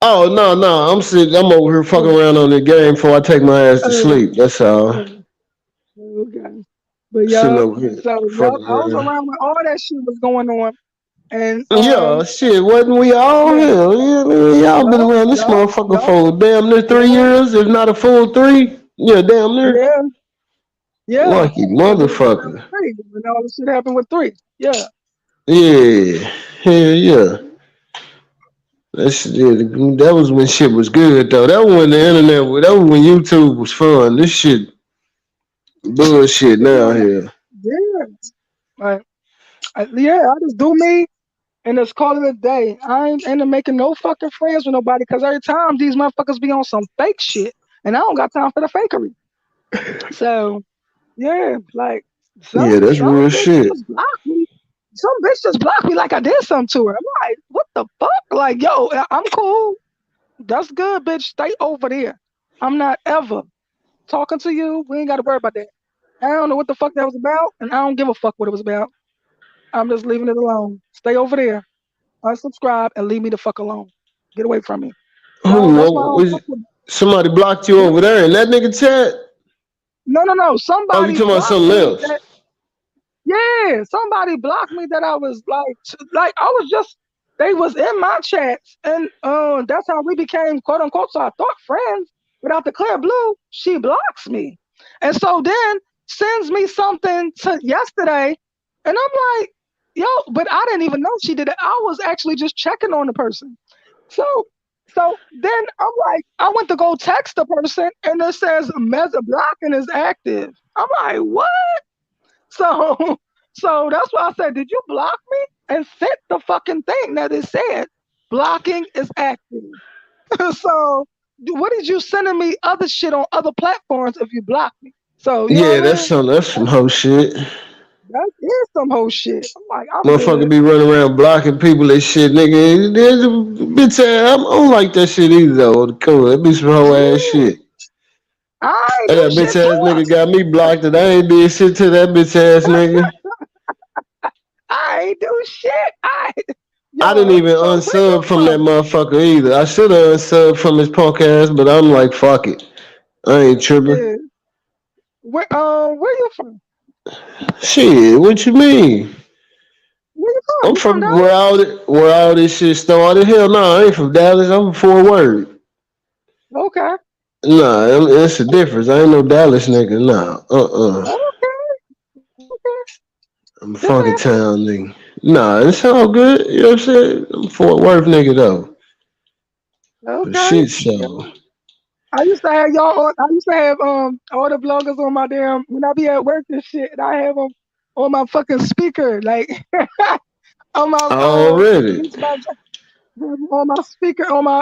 Oh no, no, I'm sitting. I'm over here fucking Oh, around on the game before I take my ass to oh, sleep. That's all. oh, okay. But Sitting yeah, over here so yep, fucking I was around. around when all that shit was going on, and Yeah, shit, wasn't we all yeah, here? Yeah, man, y'all been yup, around this yup, motherfucker yup, for damn near 3 years, if not a full three. Yeah, damn near. yeah, yeah. Lucky Because it was around motherfucker. three, and all this shit happened with three. Yeah. Yeah, hell yeah. That was when shit was good though. That was when the internet. That was when YouTube was fun. This shit bullshit now Yeah. here. Yeah. Like, yeah, I just do me and just call it a day. I ain't into making no fucking friends with nobody because every time these motherfuckers be on some fake shit and I don't got time for the fakery. So, yeah, like Yeah, that's some real bitch shit. just blocked me. Some bitch just blocked me like I did something to her. I'm like, what the fuck? Like, yo, I'm cool. That's good, bitch. Stay over there. I'm not ever talking to you. We ain't got to worry about that. I don't know what the fuck that was about, and I don't give a fuck what it was about. I'm just leaving it alone. Stay over there, unsubscribe, and leave me the fuck alone. Get away from me. So Who? that's why I don't fuck Was with. somebody blocked you Yeah. over there in that nigga chat? No, no, no. Oh, you Somebody talking about blocked something me. else? Yeah, somebody blocked me that I was like I was just they was in my chats and that's how we became quote unquote so I thought friends. Without the clear blue, she blocks me. And so then sends me something to yesterday and I'm like, yo, but I didn't even know she did it. I was actually just checking on the person. So so then I'm like, I went to go text the person and it says message blocking is active. I'm like, what? So, so that's why I said, did you block me? And sent the fucking thing that it said, blocking is active. So, what did you sending me other shit on other platforms if you block me? So, you know Yeah, what I mean? that's some hoe shit. That is some whole shit. I'm like, I'm Motherfucker good. be running around blocking people and shit, nigga. There's a bitch ass. I don't like that shit either though. Come on, that be some hoe ass Yeah, shit. I ain't do That bitch shit to ass her. nigga got me blocked and I ain't did shit to that bitch ass nigga. I ain't do shit. I didn't Yo, even so where you unsub from that from? motherfucker either. I should have unsubbed from his punk ass, but I'm like, fuck it. I ain't tripping. Yeah, where you from? Shit, what you mean? Where you from? I'm You from from Dallas? where all this shit started. Hell no, I ain't from Dallas. I'm from Fort Worth. Okay, Nah, it's a difference. I ain't no Dallas nigga. Nah, okay, okay. I'm a Just funky asking. town nigga. Nah, it's all good. You know what I'm saying? I'm a Fort Worth nigga though. For Okay. shit show. I used to have y'all on. I used to have all the bloggers on my damn when I be at work and shit. And I have them on my fucking speaker, like on my Already. beats by on my speaker on my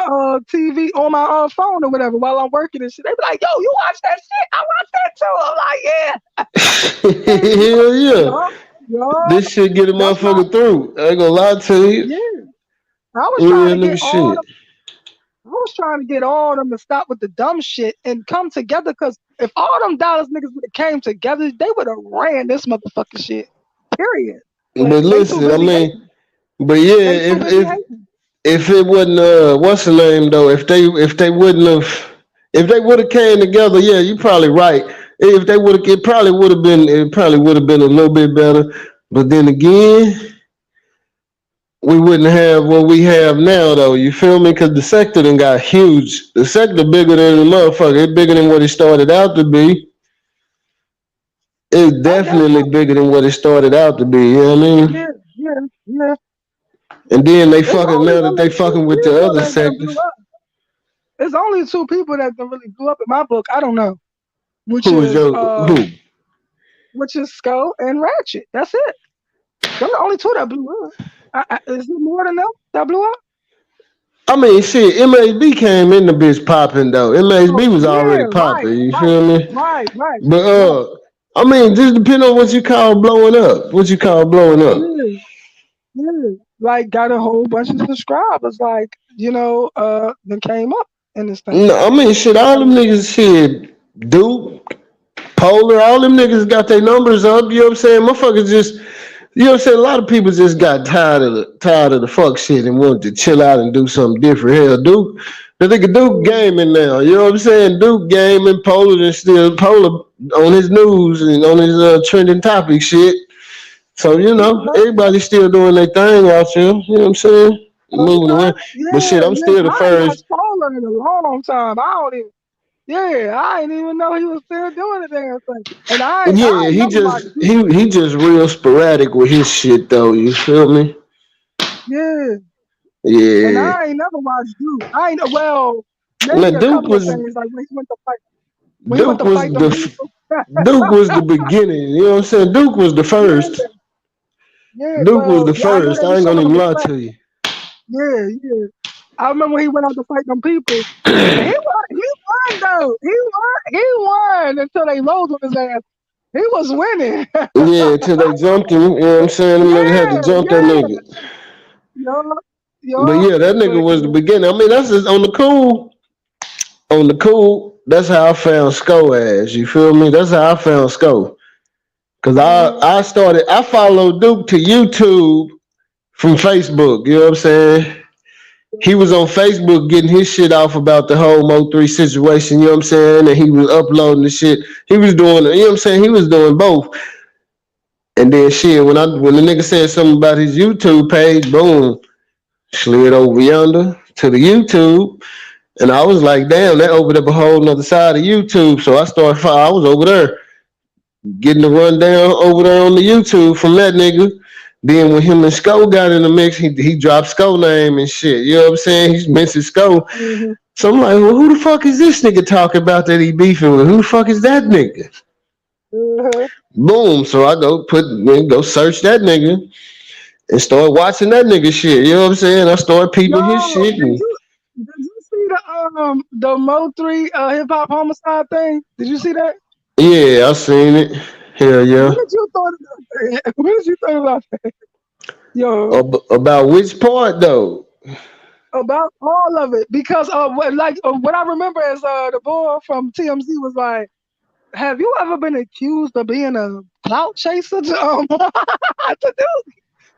TV on my phone or whatever while I'm working and shit. They be like, "Yo, you watch that shit? I watch that too." I'm like, "Yeah, Hell yeah. yup, yup." This shit get a That's why, motherfucker through. I ain't gonna lie to you. yeah. I was trying Real to get nigga all shit. them. I was trying to get all of them to stop with the dumb shit and come together. Cause if all them Dallas niggas would have came together, they would have ran this motherfucking shit. Period. But But they too listen, I busy mean, hating. but yeah, They too busy if hating. if it wasn't what's the name though, if they wouldn't have if they would have came together, yeah, you probably right. If they would have it probably would have been a little bit better. But then again, we wouldn't have what we have now though. You feel me? Cause the sector then got huge. The sector bigger than the motherfucker. It's bigger than what it started out to be. It's I guess definitely so. bigger than what it started out to be. You know what I mean? Yeah, yeah, yeah. And then they It's fucking only now that they really two fucking with the people other that blew sectors. up. It's only two people that really blew up in my book. I don't know, which Who is is your uh, who? which is Skull and Ratchet. That's it. Them the only two that blew up. Is it more than them that blew up? I mean, shit. MHB came in the bitch popping though. Oh MHB was yeah, already right, popping. You right, feel me? right, right, But right. I mean, just depending on what you call blowing up. What you call blowing up? Yeah, yeah. Like got a whole bunch of subscribers. Like then came up in this thing. No, I mean, shit. All them niggas, shit. Duke, Polar, all them niggas got their numbers up. You know what I'm saying? Motherfuckers just. You know what I'm saying? A lot of people just got tired of the fuck shit and wanted to chill out and do something different. Hell, Duke, the nigga Duke gaming now. You know what I'm saying? Duke gaming, Polar and still Polar on his news and on his trending topic shit. So everybody's still doing their thing out here. You know what I'm saying? Moving Okay. around. But Yeah, shit, I'm yeah. still the I ain't first. watched Polar in a long time. I don't even. Yeah, I didn't even know he was still doing the damn thing. And I Yeah, ain't he never just watched Duke. he just real sporadic with his shit though. You feel me? Yeah, and Yeah. I ain't never watched Duke. I ain't well, maybe Man, a couple of things like when he went Duke to was fight them the people. Duke was the beginning. You know what I'm saying? Duke was the Yeah, first. yeah. Duke was Well, the yeah, I knew first. they I was ain't showing gonna him even lie respect. to you. Yeah, yeah. I remember when he went out to fight them people, and he won. He won though. He won. He won until they rose on his ass. He was winning. Yeah, till they jumped him. You know what I'm saying? Them niggas had to Yeah, jump that yeah. nigga. Yup, But yup. yeah, that nigga But was the beginning. I mean, that's just on the cool. On the cool, that's how I found Sco as. You feel me? That's how I found Sco. Cause mhm, I followed Duke to YouTube from Facebook. You know what I'm saying? He was on Facebook getting his shit off about the whole Mo3 situation, you know what I'm saying? And he was uploading the shit. He was doing, you know what I'm saying? He was doing both. And then shit, when the nigga said something about his YouTube page, boom, slid over yonder to the YouTube. And I was like, damn, that opened up a whole nother side of YouTube. So I was over there getting the rundown over there on the YouTube from that nigga. Then when him and Sco got in the mix, he dropped Sco name and shit. You know what I'm saying? He mentioned Sco. mhm, So I'm like, well, who the fuck is this nigga talking about that he beefing with? Who the fuck is that nigga? mhm. Boom. So I go search that nigga and start watching that nigga shit. You know what I'm saying? I start Yo, peeping his shit. did And you see the Mo3 hip hop homicide thing? Did you see that? yeah, I seen it. Hell yeah. What did you thought about that? What did you think about that? Yo, About which part though? about all of it because what I remember is the boy from TMZ was like, "Have you ever been accused of being a clout chaser to do?"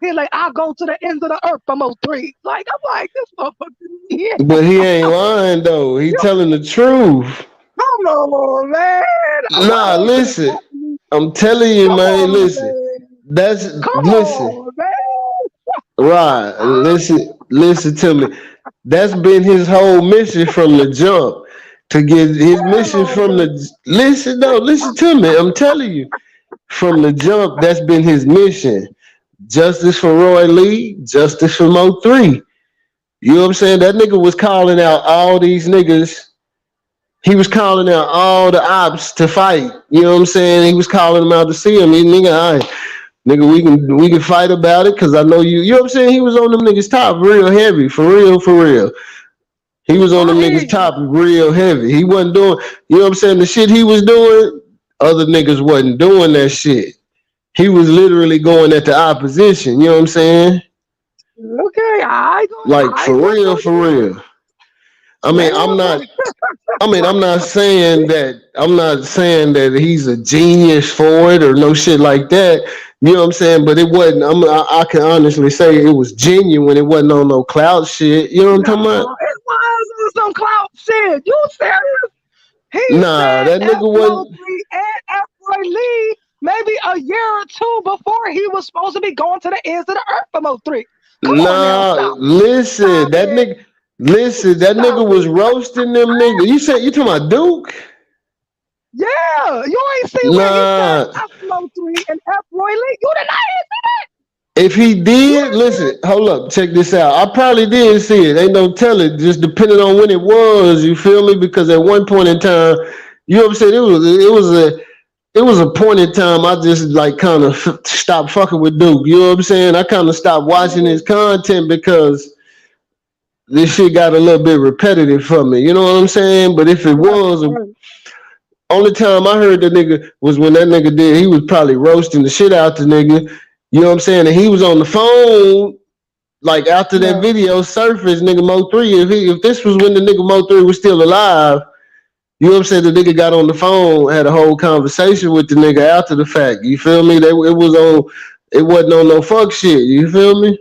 He's like, "I'll go to the ends of the earth for Mo3." Like I'm like, this motherfucker, yeah, But he ain't lying though. He yo, telling the truth. come on, man. Why Nah, don't you listen. tell me? I'm telling you, Come man. on, Listen. man. That's Come listen. on, man. Right. Ah, Listen to me. That's been his whole mission from the jump. To get his mission hell from no. the listen, no, listen to me. I'm telling you, from the jump, that's been his mission. Justice for Roy Lee, justice for Mo3. You know what I'm saying? That nigga was calling out all these niggas. He was calling out all the ops to fight. You know what I'm saying? He was calling them out to see him. He nigga, all right, nigga, we can fight about it because I know you. You know what I'm saying? He was on them niggas top real heavy, for real, for real. He was on them I hear niggas you. top real heavy. He wasn't doing, you know what I'm saying? The shit he was doing, other niggas wasn't doing that shit. He was literally going at the opposition. You know what I'm saying? Okay, Like I go for for you. real. I mean, Let him. I'm not saying that. I'm not saying that he's a genius for it or no shit like that. You know what I'm saying? But it wasn't. I can honestly say it was genuine. It wasn't on no cloud shit. You know what I'm No, talking about? it was on some clout shit. You serious? He Nah, said that F nigga wasn't. Mosley and F Roy Lee maybe a year or two before he was supposed to be going to the ends of the earth for Mo3. Come on now, Nah, stop. listen, Stop that it. nigga. Listen, that Stop nigga was it. roasting them niggas. You talking about Duke? Yeah, you ain't see where he said Nah. F Mo 3 and F Roy Lee. You did not If he you did, didn't see listen, it? hold up, check this out. I probably did see it. Ain't no telling, just depending on when it was. You feel me? Because at one point in time, you know what I'm saying, it was a point in time I just like kind of stopped fucking with Duke. You know what I'm saying? I kind of stopped watching his Yeah, content because this shit got a little bit repetitive for me. You know what I'm saying? But if it right, was, right. only time I heard the nigga was when that nigga did. He was probably roasting the shit out the nigga. You know what I'm saying? And he was on the phone like after that Right. video surfaced, nigga Mo three. If this was when the nigga Mo three was still alive, you know what I'm saying? The nigga got on the phone, had a whole conversation with the nigga after the fact. You feel me? It wasn't on no fuck shit. You feel me?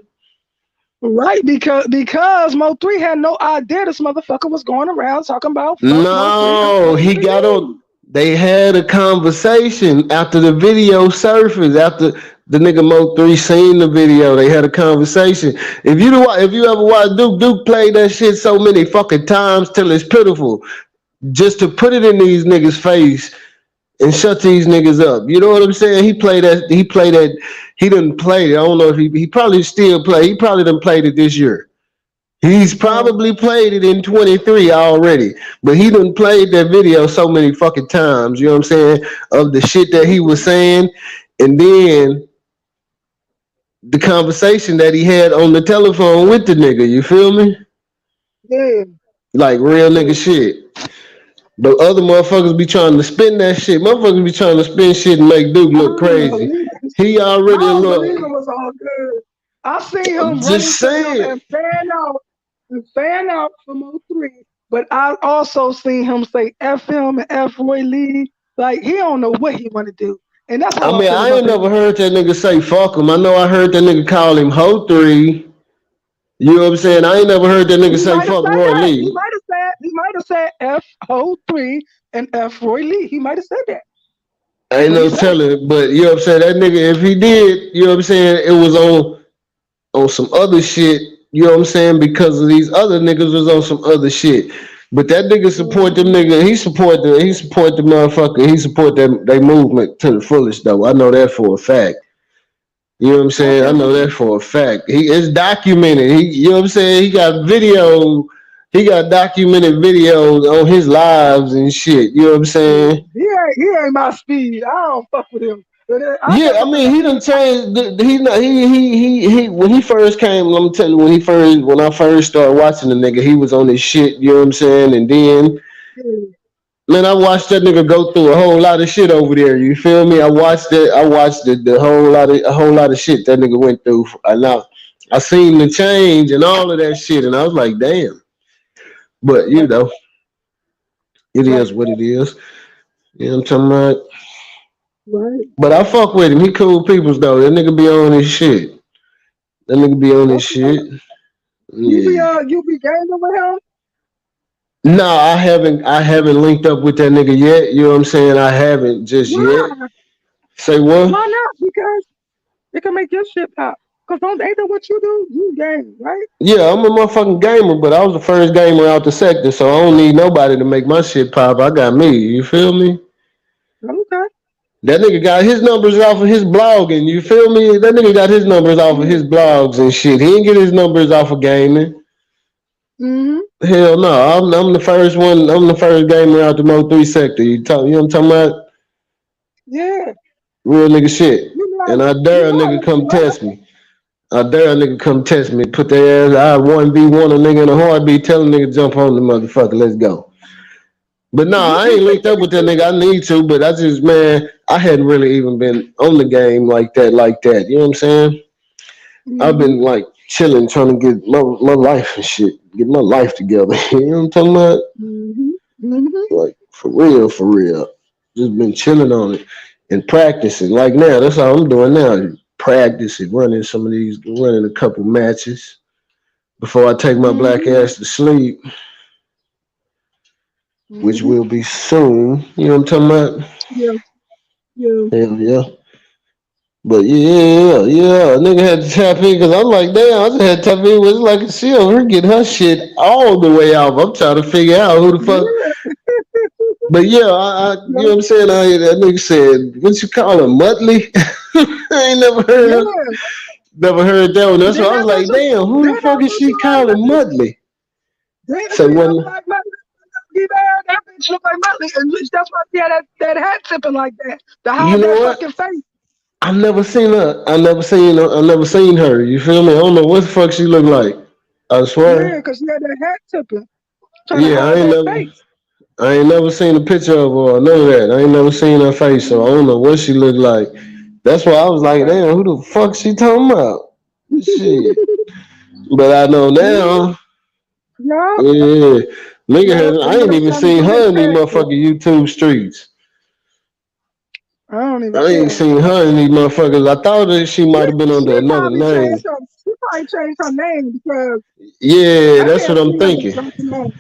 Right, because Mo 3 had no idea this motherfucker was going around talking about fuck Mo 3 and No, Roy he got on. Lee. They had a conversation after the video surfaced. After the nigga Mo three seen the video, they had a conversation. If you ever watch Duke played that shit so many fucking times till it's pitiful, just to put it in these niggas' face and shut these niggas up. You know what I'm saying? He played that. He played that. He didn't play it. I don't know if he probably still play. He probably done played it this year. He's Oh, probably played it in 23 already, but he done played that video so many fucking times, you know what I'm saying, of the shit that he was mhm. saying, and then the conversation that he had on the telephone with the nigga, you feel me? Yeah, Like real yeah. nigga shit. But other motherfuckers be trying to spin that shit. Motherfuckers be trying to spin shit and make Duke I look don't even crazy. believe it. He I already don't believe look. it was all good. I seen I'm him run just into him saying. and fan out from O 03. But I also seen him say F him and F Roy Lee. Like he don't know what he want to do. And that's I how I mean, feel I about ain't that never nigga. heard that nigga say fuck him. I know I heard that nigga call him Ho 3. You know what I'm saying? I ain't never heard that nigga He say might have fuck said Roy that. He Lee. might have said F O 3 and F Roy Lee. He might have said that. Ain't But he no said it. telling, but you know what I'm saying? That nigga, if he did, you know what I'm saying, it was on some other shit, you know what I'm saying, because of these other niggas was on some other shit. But that nigga support them Mhm. nigga, he support the motherfucker, he support them they movement to the fullest though. I know that for a fact. You know what I'm saying? I Okay. know that for a fact. He is documented. You know what I'm saying? He got documented videos on his lives and shit. You know what I'm saying? He ain't my speed. I don't fuck with him. But I Yeah, I never mean, he really. done changed. He not he when he first came. Let me tell you, when I first started watching the nigga, he was on his shit. You know what I'm saying? And then, Yeah, man, I watched that nigga go through a whole lot of shit over there. You feel me? I watched it. I watched the whole lot of shit that nigga went through. I seen the change and all of that shit, and I was like, damn. But right, it right, is what it is. You know what I'm talking about? right. But I fuck with him. He cool peoples though. That nigga be on his shit. That nigga be on his Okay. shit. Yeah. You be gaming with him? No, I haven't linked up with that nigga yet. You know what I'm saying? I haven't just yet. Why? Say what? Why not? Because it can make your shit pop. Cause don't ain't that what you do? You game, right? Yeah, I'm a motherfucking gamer, but I was the first gamer out the sector, so I don't need nobody to make my shit pop. I got me. You feel me? Okay. That nigga got his numbers off of his blogging. You feel me? That nigga got his numbers off of Yeah. his blogs and shit. He didn't get his numbers off of gaming. Mm-hmm. Hell no. I'm the first one. I'm the first gamer out the Mo 3 sector. You know what I'm talking about? Yeah. Real nigga shit. You And know, I you dare a know nigga it, come right? test me. I dare a nigga come test me, put their ass, I 1v1 a nigga in a heartbeat, tell a nigga jump on the motherfucker, let's go. But no, I ain't linked up with that nigga. I need to, but I just, man, I hadn't really even been on the game like that. You know what I'm saying? I've Mm-hmm. been like chilling, trying to get my life and shit, get my life together. You know what I'm talking about? Mm-hmm. Mm-hmm. Like, for real, for real. Just been chilling on it and practicing. Like now, that's all I'm doing now. Practicing, running a couple matches before I take my black Mm-hmm. ass to sleep, which Mm-hmm. will be soon. You know what I'm talking about? Yeah. Yeah. Hell yeah. But yeah. Nigga had to tap in because I'm like, damn, I just had to tap in with like she over here getting her shit all the way off. I'm trying to figure out who the fuck. Yeah. But yeah, you know what I'm saying? That nigga said, what you call him, Muttley? I ain't Yeah. never heard that one. That's why Then I I was like, mentioned, damn, who then the I fuck is she mentioned like calling Muttley. Muttley? Then I So see him when, like Muttley there. That bitch look like Muttley. And that's why he had that hat tipping like that to you hide know that what? fucking face. I never seen her. I never seen her. You feel me? I don't know what the fuck she look like. I Yeah, swear. because she had that hat tipping, trying to Yeah, hide that face. I ain't never seen a picture of her or none of that. I ain't never seen her face, so I don't know what she look like. That's why I was like, Okay. damn, who the fuck she talking about? Shit. But I know Mhm. now, Yup. yeah. Yup. I Them ain't little even Sonic seen do his her in these character. motherfucking YouTube streets. I don't even I ain't care. seen her in these motherfuckers. I thought that she might have been She under another probably name. changed her. She probably changed her name because Yeah, I that's what can't I'm see her thinking. jumping on.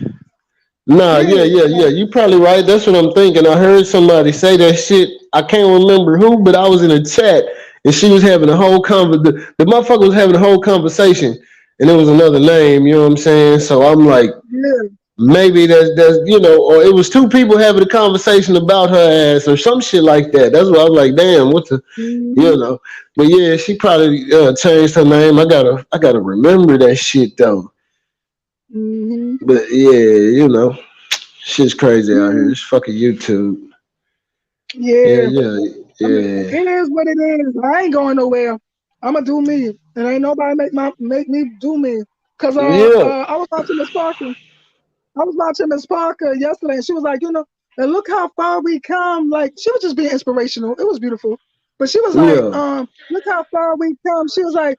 Nah, Yeah. yeah. Like, You probably right. That's what I'm thinking. I heard somebody say that shit. I can't remember who, but I was in a chat and she was having a whole the motherfucker was having a whole conversation, and it was another name. You know what I'm saying? So I'm like, yeah. maybe that's or it was two people having a conversation about her ass or some shit like that. That's what I was like. Damn, what the you Hmm. know? But yeah, she probably changed her name. I gotta remember that shit though. Hmm. But yeah, shit's crazy out here. Hmm. It's fucking YouTube. Yeah, Yeah. yeah, I mean, yeah, it is what it is. I ain't going nowhere. I'ma do me, and ain't nobody make me do me. Cause yeah, I was watching Miss Parker. I was watching Miss Parker yesterday, and she was like, and look how far we come. Like she was just being inspirational. It was beautiful. But she was like, yeah. look how far we come. She like,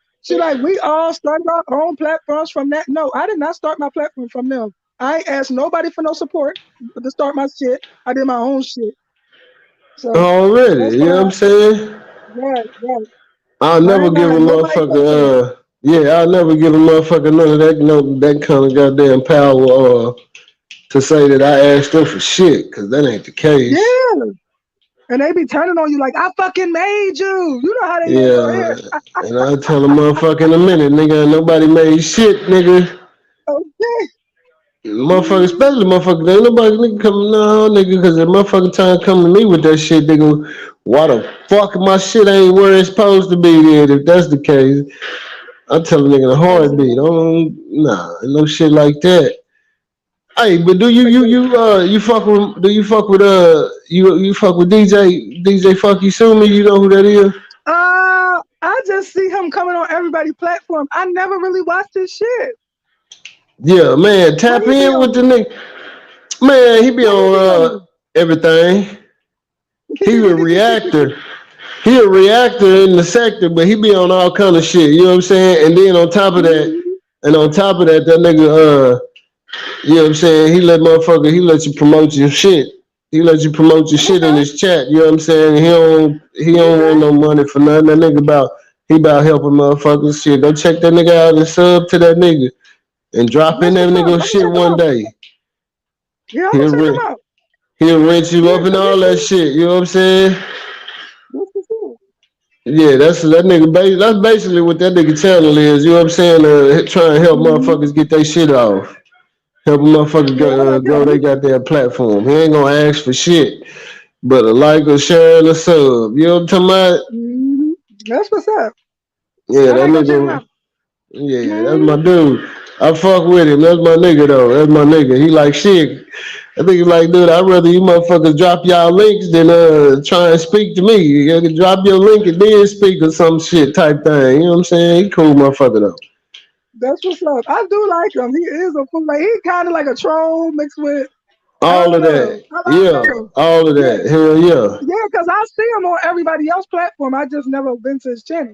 we all started our own platforms from that. No, I did not start my platform from them. I ain't asked nobody for no support to start my shit. I did my own shit. So that's Already, you know what why, I'm saying? right, right. I'll I never ain't give gonna a have nobody support. motherfucker. Yeah, I'll never give a motherfucker none of that. No, that kind of goddamn power. To say that I asked them for shit, cause that ain't the case. Yeah. And they be turning on you like, I fucking made you. You know how they is on Yeah, here. and I'll tell a motherfucker in a minute, nigga, ain't nobody made shit, nigga. Okay. Motherfucker, Mhm. especially motherfucker, ain't nobody nigga coming no nigga, cause the motherfucker trying to come to me with that shit, nigga. Why the fuck my shit ain't where it's supposed to be then? If that's the case, I tell a nigga in a heartbeat. Exactly. No shit like that. Hey, but do Exactly. you fuck with you fuck with DJ Fuck You Sue Me? You know who that is? I just see him coming on everybody's platform. I never really watched his shit. Yeah, man, What tap he be in with the on? nigga. Man, he be What he on be on? everything. He a reactor. He a reactor in the sector, but he be on all kind of shit. You know what I'm saying? And then Mhm. on top of that, that nigga you know what I'm saying? He let you promote your shit. He let you promote your shit in Okay. his chat. You know what I'm saying? He don't want Okay. no money for nothing. That nigga about helping motherfuckers shit. Go check that nigga out and sub to that nigga and drop in That's that what's up. I'm nigga gonna shit check him one out. day. Yeah, I'm gonna He'll check rent him out. he'll rent you Yeah, up and cause all that shit. You know what I'm saying? that's what's up. Yeah, that's that nigga. That's basically what that nigga channel is. You know what I'm saying? Trying to help Mhm. motherfuckers get their shit off. Help a motherfucker Yeah, I like grow him. they got their platform. He ain't gonna ask for shit. But a like, a share, and a sub. You know what I'm talking about? Mhm. That's what's up. Yeah, I that might go check him nigga. out. Yeah, that's my Mhm. dude. I fuck with him. That's my nigga though. That's my nigga. He like shit. I think he's like, dude, I'd rather you motherfuckers drop y'all links than try and speak to me. You can drop your link and then speak or some shit type thing. You know what I'm saying? He cool motherfucker though. That's what's up. I do like him. He is a fool. Like he kind of like a troll mixed with I All don't of know. that. I Yeah. like him. All of Yeah, that. Hell yeah. yeah. Cause I see him on everybody else's platform. I just never been to his channel.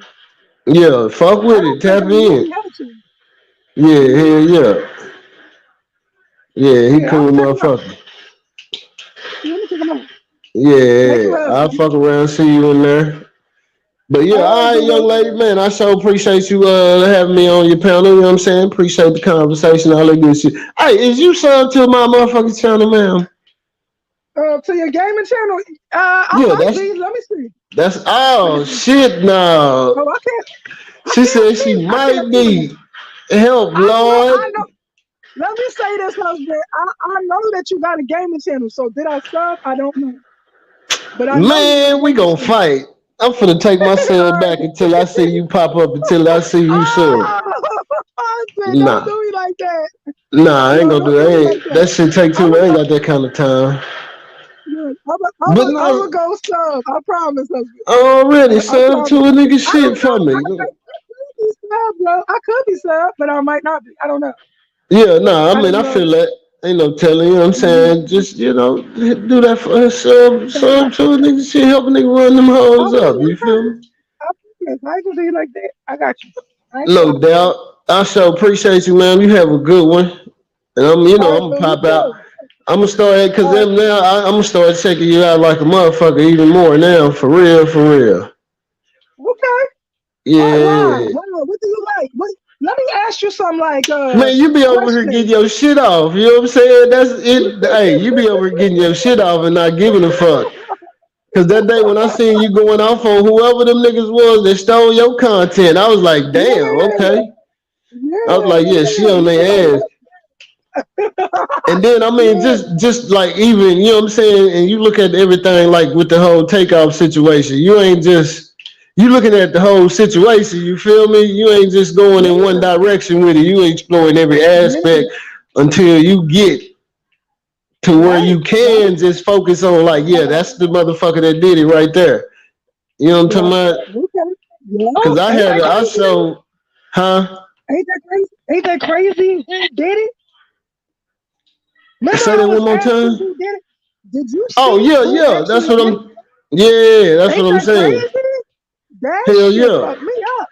Yeah. Fuck I with it. don't think Tap I knew in. he had a channel. Yeah, Hmm. hell yeah. Yeah, he Yeah, I'm cool gonna check him out. motherfucker. Yeah, I'm gonna check him out. Make you Yeah, have I'll some. fuck around, see you in there. But yeah, All right, all right, boo young boo. lady, man, I so appreciate you having me on your panel. You know what I'm saying? Appreciate the conversation, all that good shit. Hey, is you subbed to my motherfucking channel, man? To your gaming channel. I Yeah, might be. Let me see. that's Let me oh see. shit Oh, no. I can't. I She can't said she see. I can't might see right now. need help, I don't know. Lord. I know. Let me say this, husband. I know that you got a gaming channel. So did I sub? I don't know. But I know you got a Man, we gaming gonna channel. fight. I'm finna take my All sub right. back until I see you pop up, until I see you sub. Oh, husband, don't Nah, do me like that. nah, I ain't No, gonna do don't that. do me like That that. shit take I'm too long. I gonna ain't go. got that kind of time. Look, But I'm gonna no, go sub. I promise, husband. already I sub to promise. a nigga I shit don't for know. me. I could be sub, bro. I could be sub, but I might not be. I don't know. Yeah, nah, I I mean, don't I know. feel that. Ain't no telling, you know what I'm Mhm. saying? Just, do that for a sub So, to a nigga shit, help a nigga run them I hoes up. will. You feel me? I promise. I ain't gonna do you like that. I got you. I ain't gonna lie. No doubt. I sure appreciate you, man. You have a good one. And All right, I'm gonna boo. You pop out. too. I'm gonna start because All right. them now. I'm gonna start checking you out like a motherfucker even more now, for real, for real. Okay. All right. Wow. Yeah, Wow. What do you like? What? Let me ask you some like man, you be over here getting questions. your shit off. You know what I'm saying? That's it. Hey, you be over here getting your shit off and not giving a fuck. Cause that day when I seen you going off on whoever them niggas was that stole your content, I was like, damn, Yeah. okay. I was Yeah. like, yeah, she Yeah. on Yeah. their ass. And then I mean, Yeah. just like even, you know what I'm saying, and you look at everything like with the whole takeoff situation. You ain't just you looking at the whole situation, you feel me? You ain't just going in one Yeah. direction with it. You exploring every Yeah. aspect until you get to where Right. you Right. can just focus on like, yeah, that's the motherfucker that did it right there. You know what I'm Yeah. talking about? Okay. Yeah. Cause Ain't that I crazy though? showed, huh? Ain't that crazy? Ain't that crazy? Who did it? Remember, Say I that one was more asking time. who did it. Did you Oh see yeah, who yeah. That's actually what did it? I'm. Yeah, that's Ain't what I'm that saying. crazy? That Hell shit yeah, fucked me up.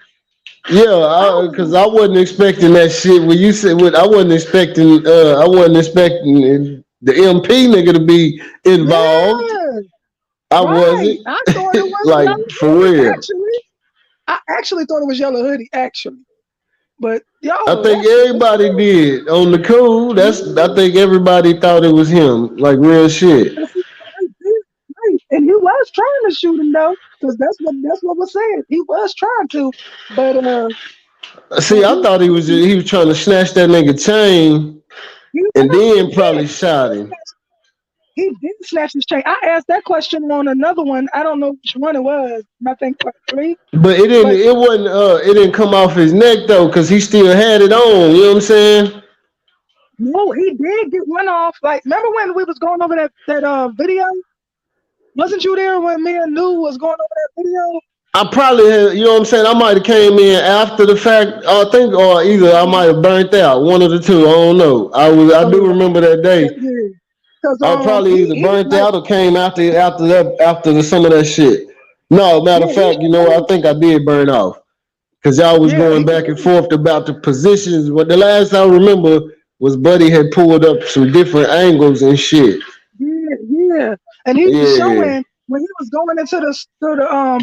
I yeah. Cause was, I wasn't expecting that shit. When you said, what I wasn't expecting. I wasn't expecting the MP nigga to be involved. yeah, I right. wasn't. I thought it was Like Yellow for Hoodie. real. Actually, I actually thought it was Yellow Hoodie. Actually, but I yo, think that shit was everybody crazy. did on the cool. I Mhm. think everybody thought it was him. Like real shit. That's it, right, right. And he was trying to shoot him though, because that's what was said. He was trying to, but See, I thought he was trying to snatch that nigga chain he and was he then did. probably shot him. He did snatch his chain. I asked that question on another one. I don't know which one it was. I think part three. But it didn't. But It wasn't. It didn't come off his neck though, cause he still had it on. You know what I'm saying? no, he did get one off. Like, remember when we was going over that video? Wasn't you there when me and Lou was going over that video? I probably had. You know what I'm saying? I might have came in after the fact. I think, or either I might have burnt out. One of the two. I don't know. I do Oh, remember that day. yeah. Cause I probably either he burnt like out or came after some of that shit. No, matter of yeah fact, I think I did burn off. Cause y'all was yeah going he back and did. forth about the positions. But the last I remember was Buddy had pulled up some different angles and shit. Yeah, yeah. And he was Yeah. showing when he was going into the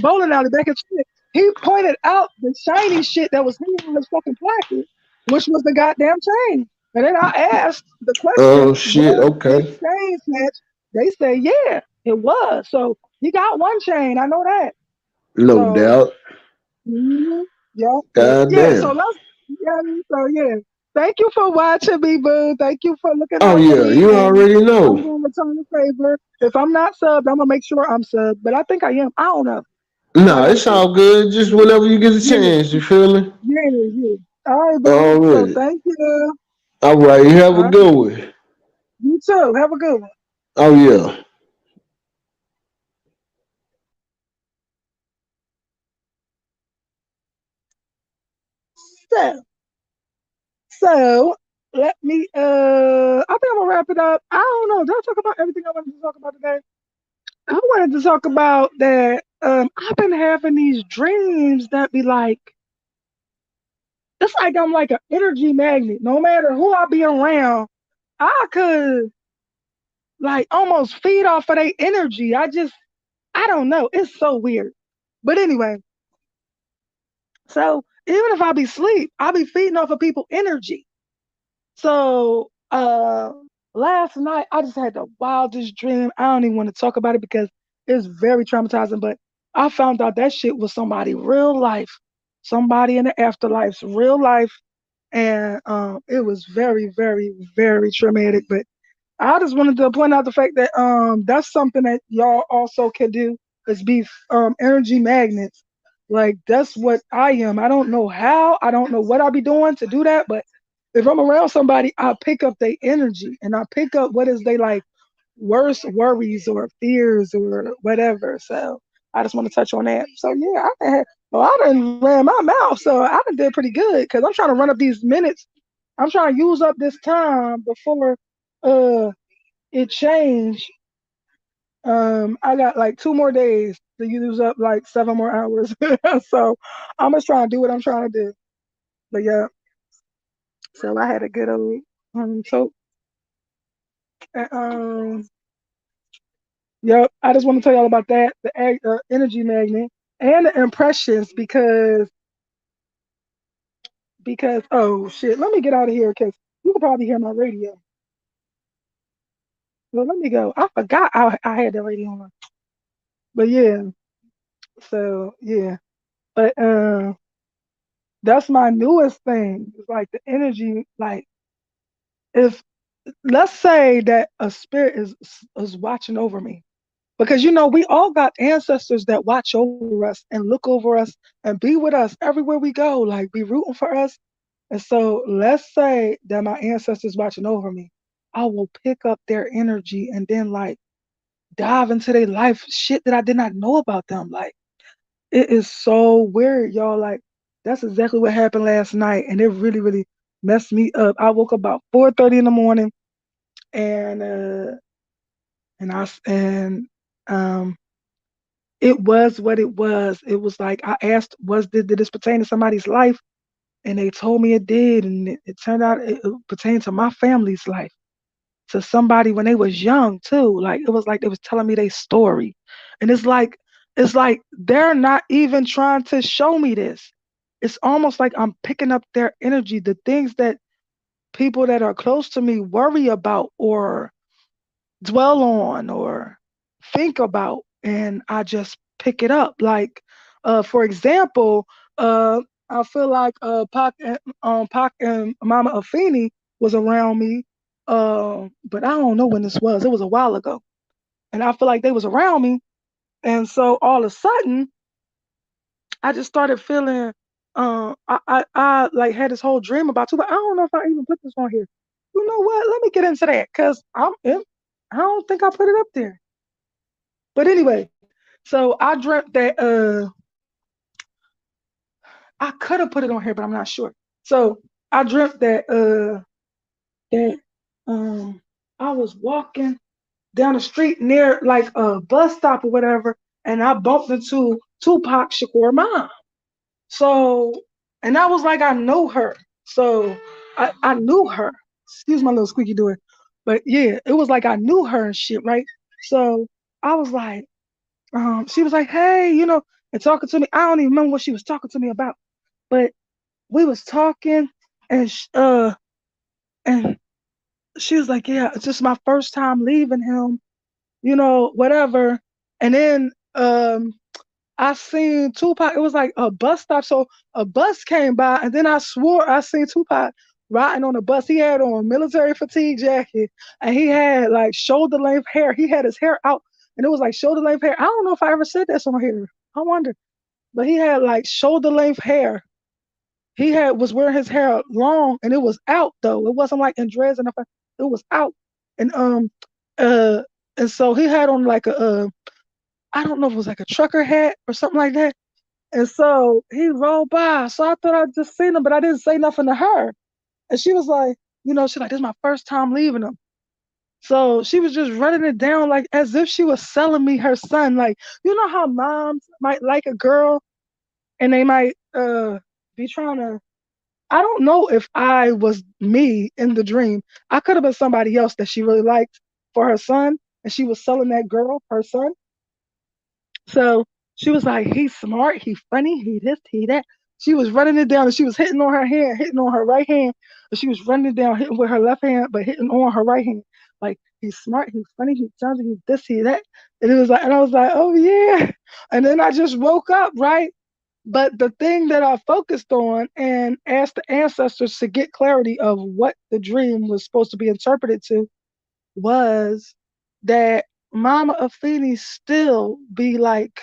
bowling alley back in shit, he pointed out the shiny shit that was hanging on his fucking pocket, which was the goddamn chain. And then I asked the question, Oh shit. was his Okay. chain snatched? They say, yeah, it was. So he got one chain. I know that. No So doubt. yeah, but God yeah, so damn. let's yeah, so yeah. Thank you for watching me, boo. Thank you for looking Oh out for yeah, me. you And already I'm know. gonna return the favor. If I'm not subbed, I'm gonna make sure I'm subbed. But I think I am. I don't know. So I Nah, gotta it's see. all good. Just whenever you get a Yeah, chance, you feel me? yeah, yeah. All right, boo. So Already. thank you. All right, you have All a right. good one. You too. Have a good one. Oh yeah. So so let me I think I'm gonna wrap it up. I don't know. Did I talk about everything I wanted to talk about today? I wanted to talk about that. I've been having these dreams that be like, it's like I'm like an energy magnet. No matter who I be around, I could like almost feed off of their energy. I don't know. It's so weird. But anyway, so even if I be asleep, I be feeding off of people energy. So last night I just had the wildest dream. I don't even want to talk about it because it's very traumatizing. But I found out that shit was somebody real life, somebody in the afterlife's real life. and it was very, very, very traumatic. But I just wanted to point out the fact that that's something that y'all also can do is be energy magnets. Like that's what I am. I don't know how, I don't know what I'll be doing to do that, but if I'm around somebody, I pick up their energy and I pick up what is they like worst worries or fears or whatever. So I just want to touch on that. So yeah, I done ran my mouth, so I done did pretty good because I'm trying to run up these minutes. I'm trying to use up this time before uh it changed. I got like 2 more days to use up like 7 more hours. So I'm just trying to do what I'm trying to do. But yeah, so I had a good old so yep. I just want to tell y'all about that, the energy magnet and the impressions because oh shit, let me get out of here because you can probably hear my radio. Well, let me go. I forgot I had the radio on. But yeah, so yeah, but that's my newest thing. It's like the energy, like if let's say that a spirit is watching over me. Because we all got ancestors that watch over us and look over us and be with us everywhere we go, like be rooting for us. And so let's say that my ancestors watching over me. I will pick up their energy and then like dive into their life shit that I did not know about them. Like it is so weird, y'all. Like that's exactly what happened last night, and it really, really messed me up. I woke up about 4:30 in the morning, and and um it was what it was. It was like I asked, did this pertain to somebody's life? And they told me it did, and it turned out it pertained to my family's life, to somebody when they was young too. Like it was like they was telling me their story, and it's like they're not even trying to show me this. It's almost like I'm picking up their energy, the things that people that are close to me worry about or dwell on or think about, and I just pick it up. Like, for example, I feel like Pac and Mama Afeni was around me, but I don't know when this was. It was a while ago, and I feel like they was around me, and so all of a sudden, I just started feeling. I like had this whole dream about Tupac. I don't know if I even put this on here. You know what? Let me get into that because I don't think I put it up there. But anyway, so I dreamt that I could have put it on here, but I'm not sure. So I dreamt that I was walking down the street near like a bus stop or whatever, and I bumped into Tupac Shakur mom. So and I was like I know her. So I knew her. Excuse my little squeaky door. But yeah, it was like I knew her and shit, right? So I was like, she was like, hey, and talking to me. I don't even remember what she was talking to me about, but we was talking, and and she was like, yeah, it's just my first time leaving him, whatever. And then I seen Tupac. It was like a bus stop, so a bus came by, and then I swore I seen Tupac riding on a bus. He had on a military fatigue jacket, and he had like shoulder length hair. He had his hair out, and it was like shoulder length hair. I don't know if I ever said this on here. I wonder, but he had like shoulder length hair. He had was wearing his hair long, and it was out though. It wasn't like in dreads and nothing. It was out, and uh, and so he had on like I don't know if it was like a trucker hat or something like that. And so he rolled by. So I thought I'd just seen him, but I didn't say nothing to her. And she was like, she's like, this is my first time leaving him. So she was just running it down like as if she was selling me her son. Like, you know how moms might like a girl and they might be trying to I don't know if I was me in the dream. I could have been somebody else that she really liked for her son, and she was selling that girl her son. So she was like, he's smart, he's funny, he this, he that. She was running it down and she was hitting on her hand, hitting on her right hand. But she was running it down, hitting with her left hand, but hitting on her right hand. Like, he's smart, he's funny, he's talented, he's this, he that. And it was like, and I was like, oh yeah. And then I just woke up, right? But the thing that I focused on and asked the ancestors to get clarity of what the dream was supposed to be interpreted to was that Mama Afeni still be like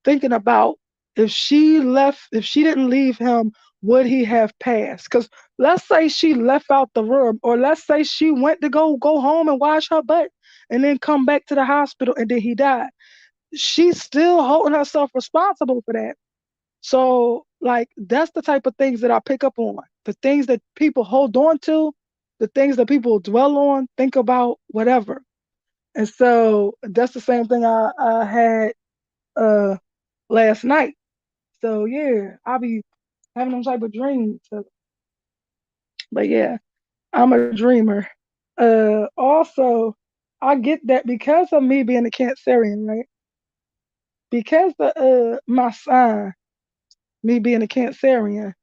thinking about if she didn't leave him, would he have passed? Because let's say she left out the room, or let's say she went to go home and wash her butt and then come back to the hospital and then he died. She's still holding herself responsible for that. So, like, that's the type of things that I pick up on. The things that people hold on to, the things that people dwell on, think about, whatever. And so that's the same thing I had uh last night. So yeah, I'll be having them type of dreams. So, but yeah, I'm a dreamer. Also, I get that because of me being a Cancerian, right? Because of my sign, me being a Cancerian,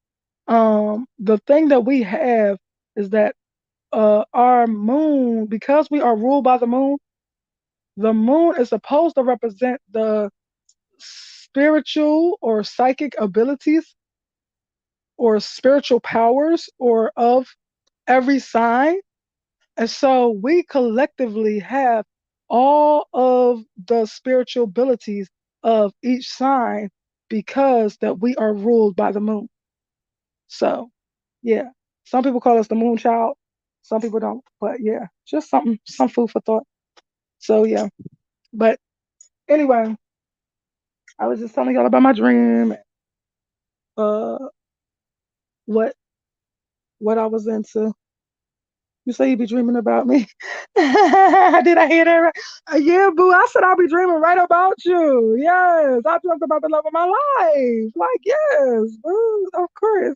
the thing that we have is that our moon, because we are ruled by the moon is supposed to represent the spiritual or psychic abilities or spiritual powers or of every sign. And so we collectively have all of the spiritual abilities of each sign because that we are ruled by the moon. So yeah, some people call us the moon child, some people don't. But yeah, just some food for thought. So yeah, but anyway, I was just telling y'all about my dream, uh, what what I was into. You say you be dreaming about me. Did I hear that right? Yeah, boo. I said I'll be dreaming right about you. Yes, I dreamt about the love of my life. Like, yes, boo. Of course.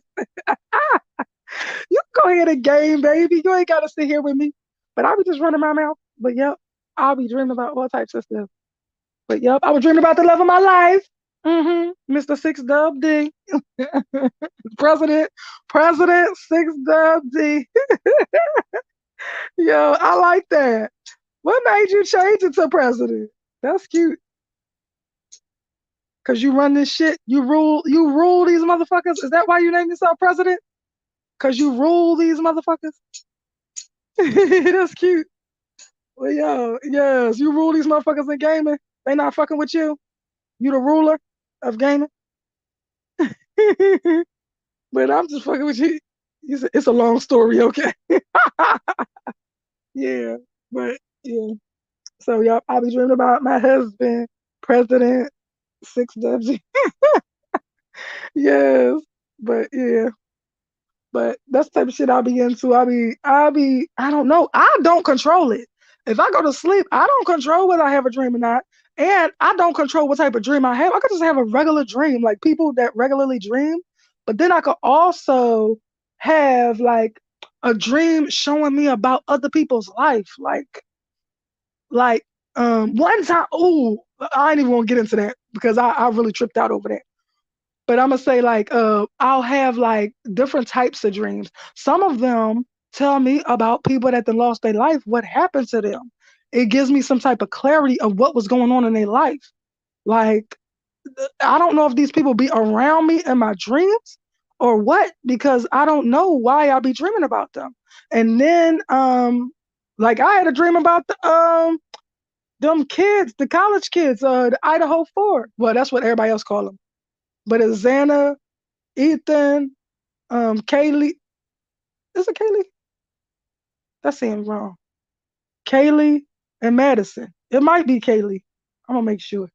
You can go ahead and game, baby. You ain't got to sit here with me. But I'll be just running my mouth. But yep, I'll be dreaming about all types of stuff. But yep, I was dreaming about the love of my life. Mr. Six Dub D. President, President Six Dub D. Yo, I like that. What made you change it to president? That's cute. Cause you run this shit. You rule these motherfuckers. Is that why you named yourself president? Cause you rule these motherfuckers. That's cute. Well, yo, yes, you rule these motherfuckers in gaming. They not fucking with you. You the ruler of gaming. But I'm just fucking with you. It's a long story, okay? Yeah, but yeah. So y'all, I'll be dreaming about my husband, President Six W. Yes, but yeah, but that's the type of shit I'll be into. I don't know. I don't control it. If I go to sleep, I don't control whether I have a dream or not. And I don't control what type of dream I have. I could just have a regular dream, like people that regularly dream. But then I could also have like a dream showing me about other people's life. Like one time, oh, I ain't even gonna get into that because I really tripped out over that. But I'm gonna say like I'll have like different types of dreams. Some of them tell me about people that then lost their life, what happened to them. It gives me some type of clarity of what was going on in their life. Like I don't know if these people be around me in my dreams or what, because I don't know why I'll be dreaming about them. And then like I had a dream about them kids, the college kids, the Idaho Four. Well, that's what everybody else call them. But it's Xana, Ethan, Kaylee. Is it Kaylee? That seems wrong. Kaylee and Madison. It might be Kaylee. I'm gonna make sure.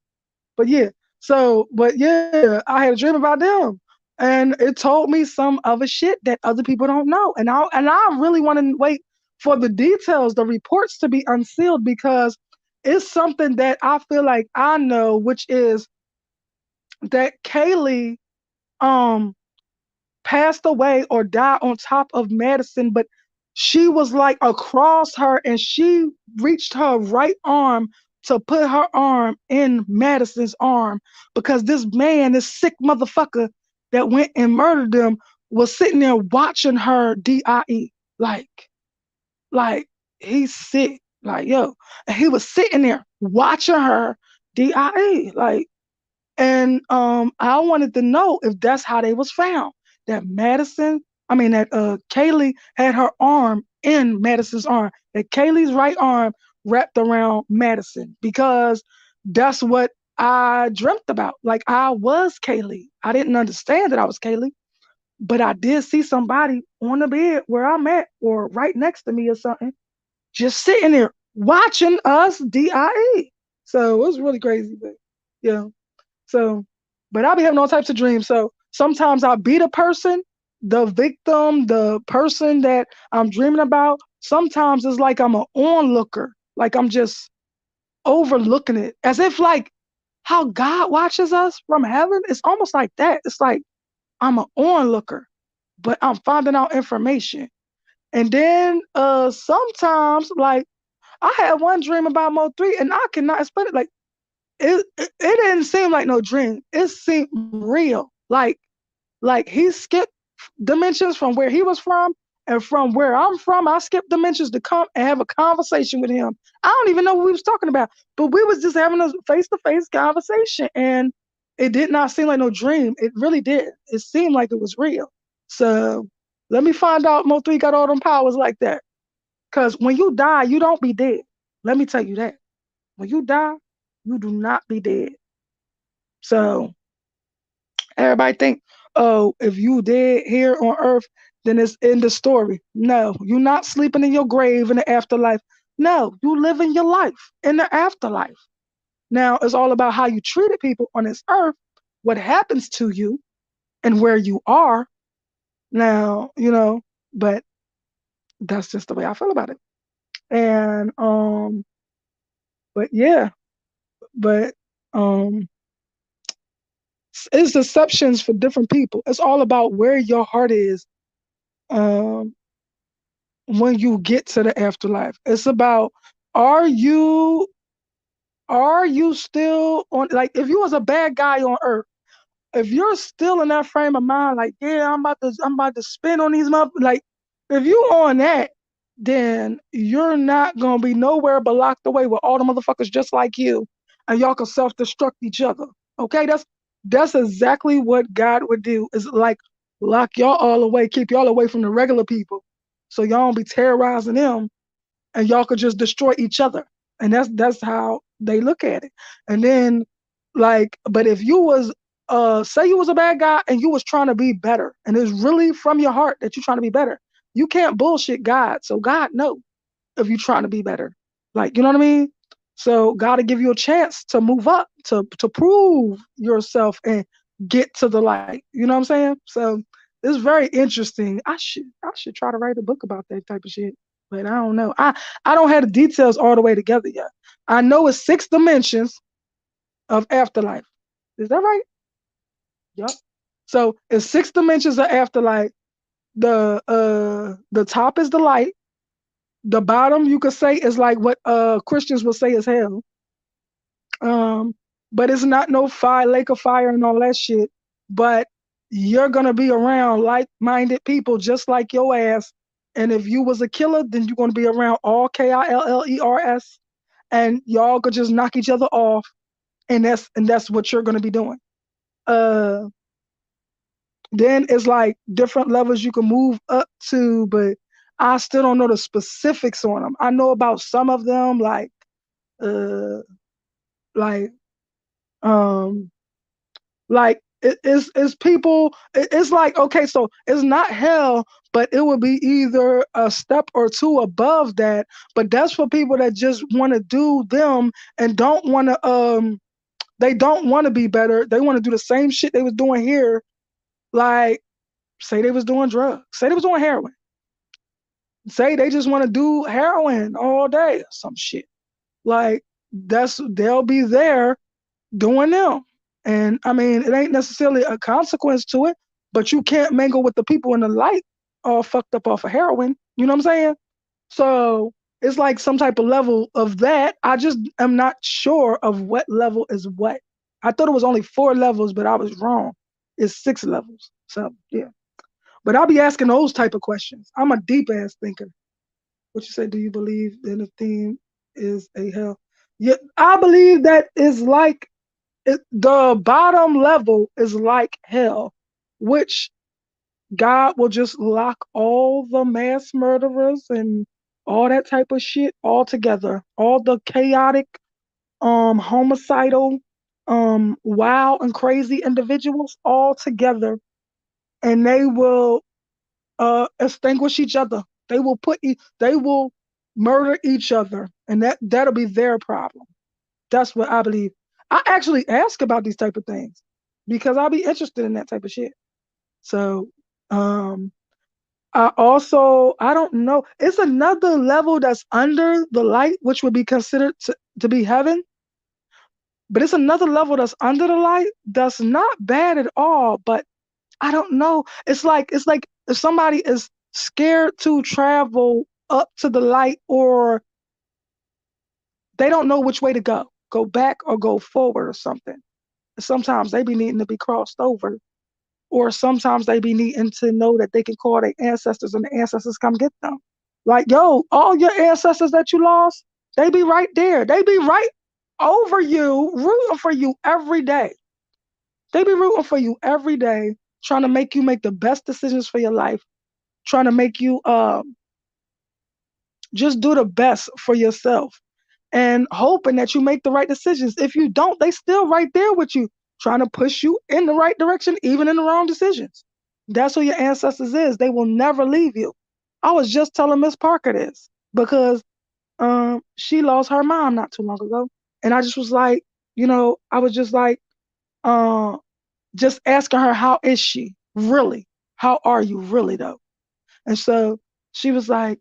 But yeah. So, but yeah, I had a dream about them, and it told me some other shit that other people don't know. And I really want to wait for the details, the reports to be unsealed because it's something that I feel like I know, which is that Kaylee um passed away or died on top of Madison, but she was like across her and she reached her right arm to put her arm in Madison's arm because this man, this sick motherfucker that went and murdered them, was sitting there watching her DIE. Like he's sick. Like, yo. And he was sitting there watching her DIE. Like, And I wanted to know if that's how they was found. That Madison, I mean that Kaylee had her arm in Madison's arm. That Kaylee's right arm wrapped around Madison because that's what I dreamt about. Like I was Kaylee. I didn't understand that I was Kaylee, but I did see somebody on the bed where I'm at or right next to me or something, just sitting there watching us DIE. So it was really crazy, but yeah. So, but I'll be having all types of dreams. So sometimes I'll be the person, the victim, the person that I'm dreaming about. Sometimes it's like I'm an onlooker, like I'm just overlooking it, as if like how God watches us from heaven. It's almost like that. It's like I'm an onlooker, but I'm finding out information. And then sometimes like I had one dream about Mo3 and I cannot explain it. Like it didn't seem like no dream. It seemed real. Like he skipped dimensions from where he was from and from where I'm from. I skipped dimensions to come and have a conversation with him. I don't even know what we was talking about, but we was just having a face to face conversation, and it did not seem like no dream. It really did. It seemed like it was real. So let me find out Mo3 got all them powers like that. Cause when you die, you don't be dead. Let me tell you that. When you die, you do not be dead. So everybody think, oh, if you dead here on earth, then it's in the story. No, you're not sleeping in your grave in the afterlife. No, you living your life in the afterlife. Now it's all about how you treated people on this earth, what happens to you, and where you are. Now, but that's just the way I feel about it. And but yeah, but um it's deceptions for different people. It's all about where your heart is um, when you get to the afterlife. It's about are you are you still on, like if you was a bad guy on earth, if you're still in that frame of mind, like yeah, I'm about to spin on these like if you on that, then you're not gonna be nowhere but locked away with all the motherfuckers just like you, and y'all can self destruct each other. Okay, that's exactly what God would do. Is like lock y'all all away, keep y'all away from the regular people, so y'all don't be terrorizing them, and y'all could just destroy each other. And that's how they look at it. And then like, but if you was say you was a bad guy and you was trying to be better, and it's really from your heart that you're trying to be better, you can't bullshit God. So God know if you're trying to be better. Like, you know what I mean? So God will give you a chance to move up, to prove yourself and get to the light. You know what I'm saying? So it's very interesting. I should try to write a book about that type of shit. But I don't know. I don't have the details all the way together yet. I know it's 6 dimensions of afterlife. Is that right? Yup. So it's 6 dimensions of afterlife. The top is the light. The bottom you could say is like what Christians will say is hell. Um, but it's not no fire, lake of fire and all that shit. But you're gonna be around like-minded people just like your ass. And if you was a killer, then you're gonna be around all KILLERS, and y'all could just knock each other off, and that's what you're gonna be doing. Uh, then it's like different levels you can move up to, but I still don't know the specifics on them. I know about some of them, uh, like um it's people, it's like okay, so it's not hell, but it would be either a step or two above that, but that's for people that just want to do them and don't want to they don't want to be better, they want to do the same shit they was doing here, like say they was doing drugs, say they was doing heroin, say they just want to do heroin all day or some shit, like that's they'll be there doing them. And I mean, it ain't necessarily a consequence to it, but you can't mingle with the people in the light all fucked up off of heroin. You know what I'm saying? So it's like some type of level of that. I just am not sure of what level is what. I thought it was only 4 levels, but I was wrong. It's 6 levels. So yeah. But I'll be asking those type of questions. I'm a deep ass thinker. What you say? Do you believe that the theme is a hell? Yeah, I believe that is like The bottom level is like hell, which God will just lock all the mass murderers and all that type of shit all together. All the chaotic, homicidal, wild and crazy individuals all together, and they will extinguish each other. They will murder each other, and that'll be their problem. That's what I believe. I actually ask about these type of things because I'll be interested in that type of shit. So, um, I don't know. It's another level that's under the light, which would be considered to be heaven. But it's another level that's under the light that's not bad at all. But I don't know. It's like if somebody is scared to travel up to the light, or they don't know which way to go back or go forward or something. Sometimes they be needing to be crossed over, or sometimes they be needing to know that they can call their ancestors and the ancestors come get them. Like, yo, all your ancestors that you lost, they be right there. They be right over you, rooting for you every day. They be rooting for you every day, trying to make you make the best decisions for your life, trying to make you just do the best for yourself, and hoping that you make the right decisions. If you don't, they still right there with you, trying to push you in the right direction, even in the wrong decisions. That's who your ancestors is. They will never leave you. I was just telling Miss Parker this because she lost her mom not too long ago. And I just was like, I was just like, uh, just asking her, how is she really? How are you really though? And so she was like,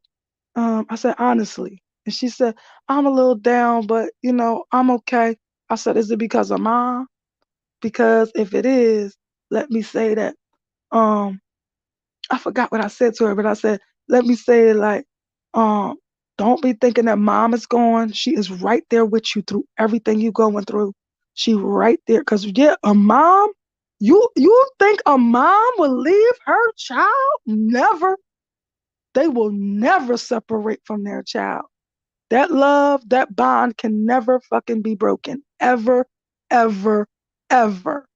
I said, honestly. And she said, I'm a little down, but I'm okay. I said, is it because of mom? Because if it is, let me say that, um, I forgot what I said to her, but I said, let me say it like, um, don't be thinking that mom is gone. She is right there with you through everything you going through. She right there. Cause yeah, a mom, you think a mom will leave her child? Never. They will never separate from their child. That love, that bond can never fucking be broken. Ever, ever, ever.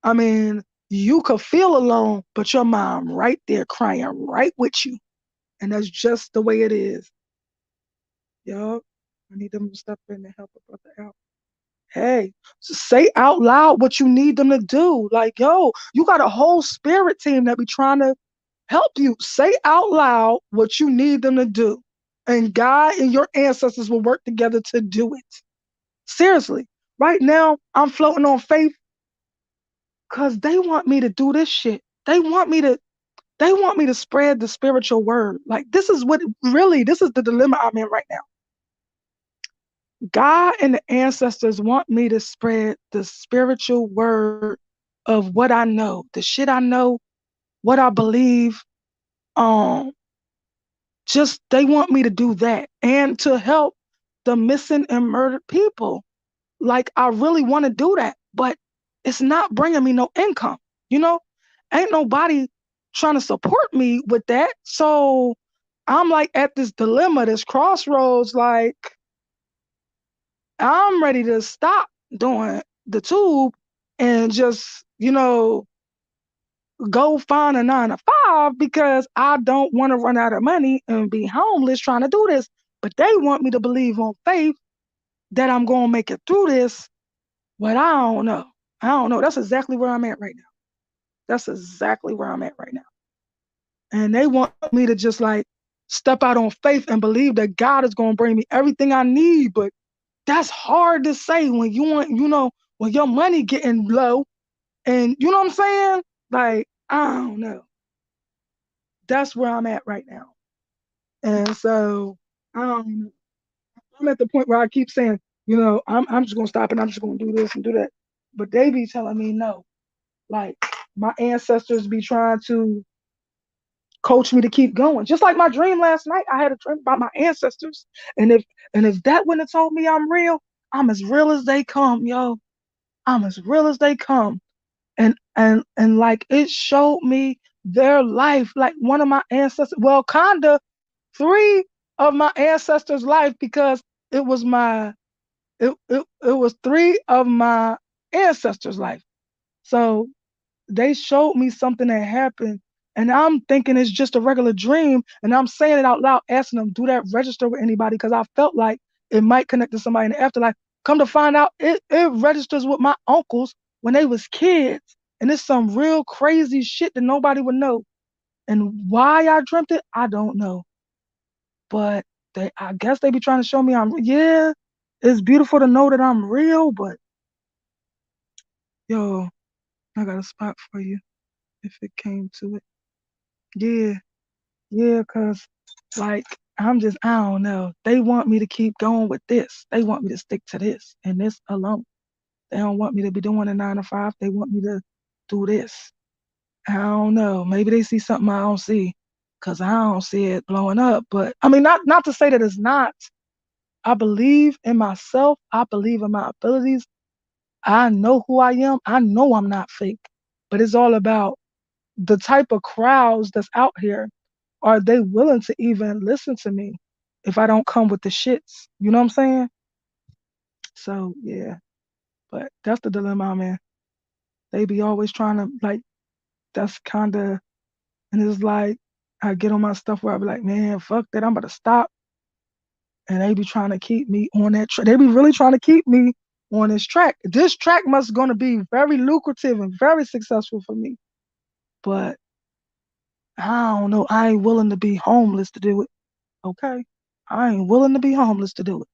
I mean, you could feel alone, but your mom right there crying right with you. And that's just the way it is. Yup. I need them to step in and help a brother out. Hey, say out loud what you need them to do. Like, yo, you got a whole spirit team that be trying to help you. Say out loud what you need them to do. And God and your ancestors will work together to do it. Seriously. Right now, I'm floating on faith because they want me to do this shit. They want me to spread the spiritual word. Like, this is the dilemma I'm in right now. God and the ancestors want me to spread the spiritual word of what I know, the shit I know, what I believe. Um, just they want me to do that and to help the missing and murdered people. Like, I really want to do that, but it's not bringing me no income. You know, ain't nobody trying to support me with that. So I'm like at this dilemma, this crossroads. Like, I'm ready to stop doing the tube and just, go find a 9 to 5 because I don't want to run out of money and be homeless trying to do this. But they want me to believe on faith that I'm going to make it through this. But I don't know. I don't know. That's exactly where I'm at right now. That's exactly where I'm at right now. And they want me to just like step out on faith and believe that God is going to bring me everything I need. But that's hard to say when when your money getting low, and you know what I'm saying? Like, I don't know. That's where I'm at right now. And so um, I'm at the point where I keep saying, I'm just gonna stop and I'm just gonna do this and do that. But they be telling me no. Like, my ancestors be trying to coach me to keep going. Just like my dream last night, I had a dream about my ancestors. And if that wouldn't have told me I'm real, I'm as real as they come, yo. I'm as real as they come. And like, it showed me their life. Like, one of my ancestors, well, kinda three of my ancestors' life, because it was my it was three of my ancestors' life. So they showed me something that happened, and I'm thinking it's just a regular dream, and I'm saying it out loud, asking them, do that register with anybody? Because I felt like it might connect to somebody in the afterlife. Come to find out, it registers with my uncles when they was kids, and it's some real crazy shit that nobody would know. And why I dreamt it, I don't know. But I guess they be trying to show me yeah, it's beautiful to know that I'm real, but yo, I got a spot for you if it came to it. Yeah, yeah, cause like I don't know. They want me to keep going with this. They want me to stick to this and this alone. They don't want me to be doing a 9 to 5. They want me to do this. I don't know. Maybe they see something I don't see, cause I don't see it blowing up. But I mean, not to say that it's not. I believe in myself. I believe in my abilities. I know who I am. I know I'm not fake. But it's all about the type of crowds that's out here. Are they willing to even listen to me if I don't come with the shits? You know what I'm saying? So yeah, but that's the dilemma I'm in. They be always trying to like that's kinda and it's like I get on my stuff where I be like, man, fuck that, I'm about to stop. And they be trying to keep me on that track. They be really trying to keep me on this track. This track must gonna be very lucrative and very successful for me. But I don't know. I ain't willing to be homeless to do it. Okay. I ain't willing to be homeless to do it.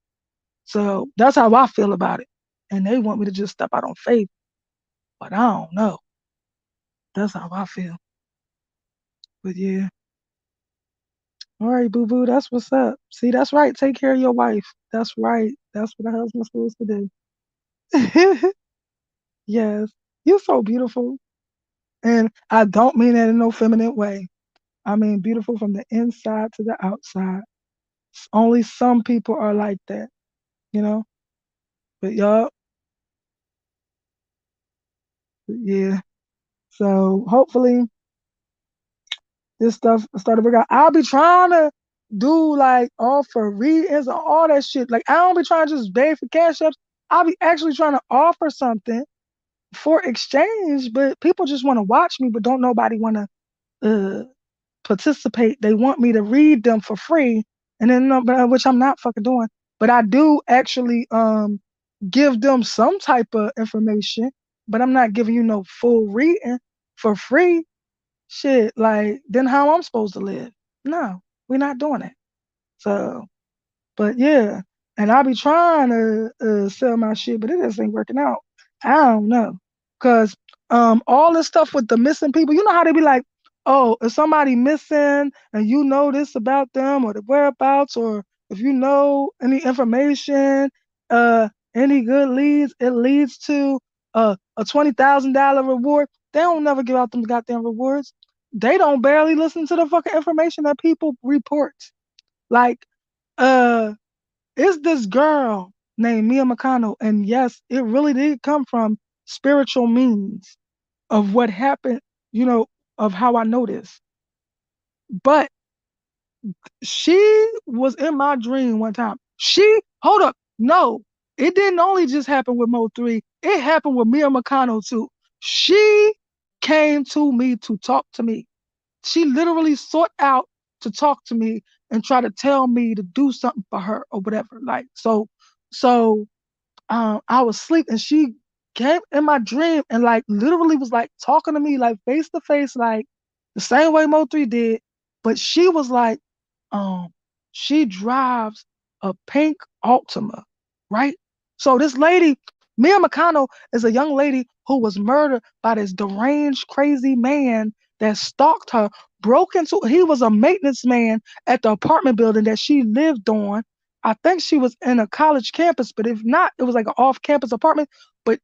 So that's how I feel about it. And they want me to just step out on faith. But I don't know. That's how I feel. But yeah. All right, boo boo. That's what's up. See, that's right. Take care of your wife. That's right. That's what a husband's supposed to do. Yes. You're so beautiful. And I don't mean that in no feminine way. I mean beautiful from the inside to the outside. Only some people are like that, you know? But y'all, yeah. So hopefully this stuff started to work out. I'll be trying to do like offer readings and all that shit. Like I don't be trying to just beg for cash apps. I'll be actually trying to offer something for exchange, but people just want to watch me, but don't nobody want to uh, participate. They want me to read them for free, and then which I'm not fucking doing. But I do actually give them some type of information, but I'm not giving you no full reading for free. Shit, like then how I'm supposed to live? No, we're not doing it. So, but yeah, and I be trying to sell my shit, but it just ain't working out. I don't know, cause all this stuff with the missing people, you know how they be like, oh, if somebody missing and you know this about them or the whereabouts, or if you know any information, uh, any good leads, it leads to a $20,000 reward. They don't never give out them goddamn rewards. They don't barely listen to the fucking information that people report. Like, uh, it's this girl named Mia McConnell, and yes, it really did come from spiritual means of what happened, you know, of how I know this. But she was in my dream one time. Hold up, no, it didn't only just happen with Mo3, it happened with Mia McConnell too. She came to me to talk to me. She literally sought out to talk to me and try to tell me to do something for her or whatever. Like so I was asleep and she came in my dream and like literally was like talking to me like face to face, like the same way Mo3 did. But she was like, um, she drives a pink Altima, right? So this lady, Mia McConnell, is a young lady who was murdered by this deranged, crazy man that stalked her, broke into. He was a maintenance man at the apartment building that she lived on. I think she was in a college campus, but if not, it was like an off-campus apartment. But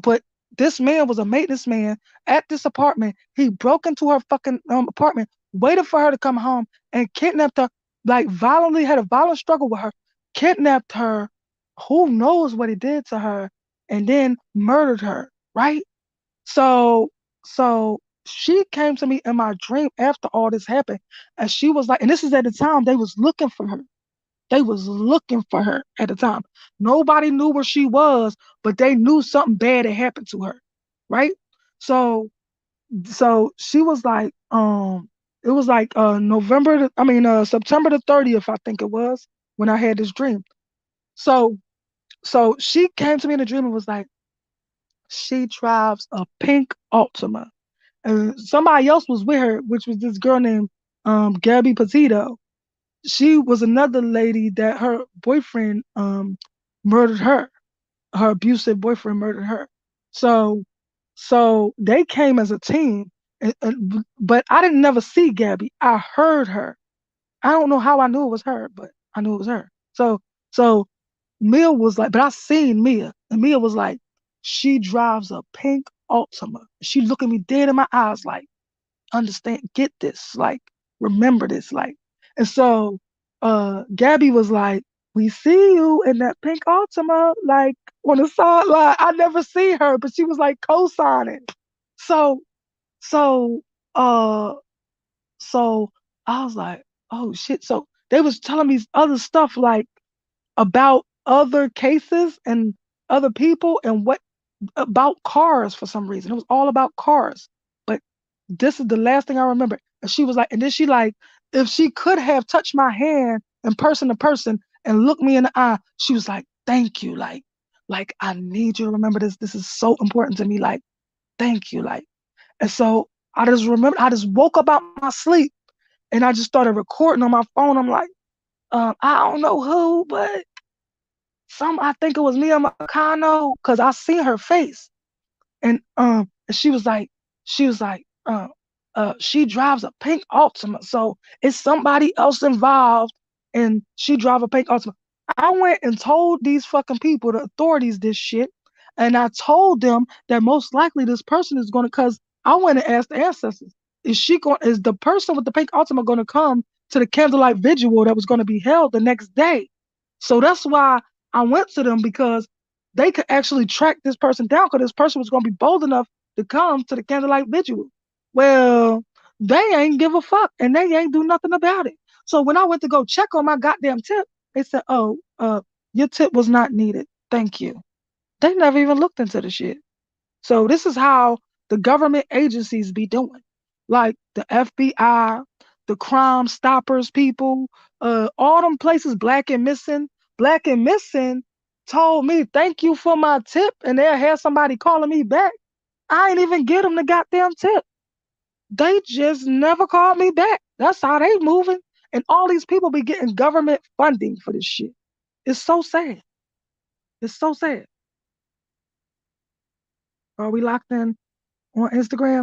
but this man was a maintenance man at this apartment. He broke into her fucking apartment, waited for her to come home, and kidnapped her. Like violently had a violent struggle with her, kidnapped her. Who knows what he did to her, and then murdered her. Right? So so she came to me in my dream after all this happened, and she was like, and this is at the time they was looking for her. They was looking for her at the time. Nobody knew where she was, but they knew something bad had happened to her, right? So she was like, it was like September the 30th, I think it was, when I had this dream. So she came to me in a dream and was like, she drives a pink Altima. And somebody else was with her, which was this girl named Gabby Petito. She was another lady that her boyfriend murdered her. Her abusive boyfriend murdered her. So they came as a team, but I didn't never see Gabby. I heard her. I don't know how I knew it was her, but I knew it was her. So Mia was like, but I seen Mia, and Mia was like, she drives a pink Altima. She looked at me dead in my eyes, like, understand, get this, like, remember this, like. And so Gabby was like, we see you in that pink Altima, like on the sideline. I never see her, but she was like co-signing. So so uh so I was like, oh shit. So they was telling me other stuff like about other cases and other people and what about cars for some reason. It was all about cars. But this is the last thing I remember. And she was like, and then she like, if she could have touched my hand in person to person and looked me in the eye, she was like, thank you. Like I need you to remember this. This is so important to me. Like, thank you. Like, and so I just woke up out my sleep and I just started recording on my phone. I'm like, I don't know who, but I think it was Mia Makano, because I seen her face. And she was like, she was like, she drives a pink Altima, so it's somebody else involved, and she drive a pink Altima. I went and told these fucking people, the authorities, this shit, and I told them that most likely this person is gonna, cause I went and asked the ancestors, is the person with the pink Altima gonna come to the candlelight vigil that was gonna be held the next day? So that's why I went to them, because they could actually track this person down, because this person was going to be bold enough to come to the candlelight vigil. Well, they ain't give a fuck and they ain't do nothing about it. So when I went to go check on my goddamn tip, they said, oh, your tip was not needed. Thank you. They never even looked into the shit. So this is how the government agencies be doing, like the FBI, the Crime Stoppers people, all them places. Black and Missing, Black and Missing told me thank you for my tip, and they'll have somebody calling me back. I ain't even get them the goddamn tip. They just never called me back. That's how they moving, and all these people be getting government funding for this shit. It's so sad. It's so sad. Are we locked in on Instagram?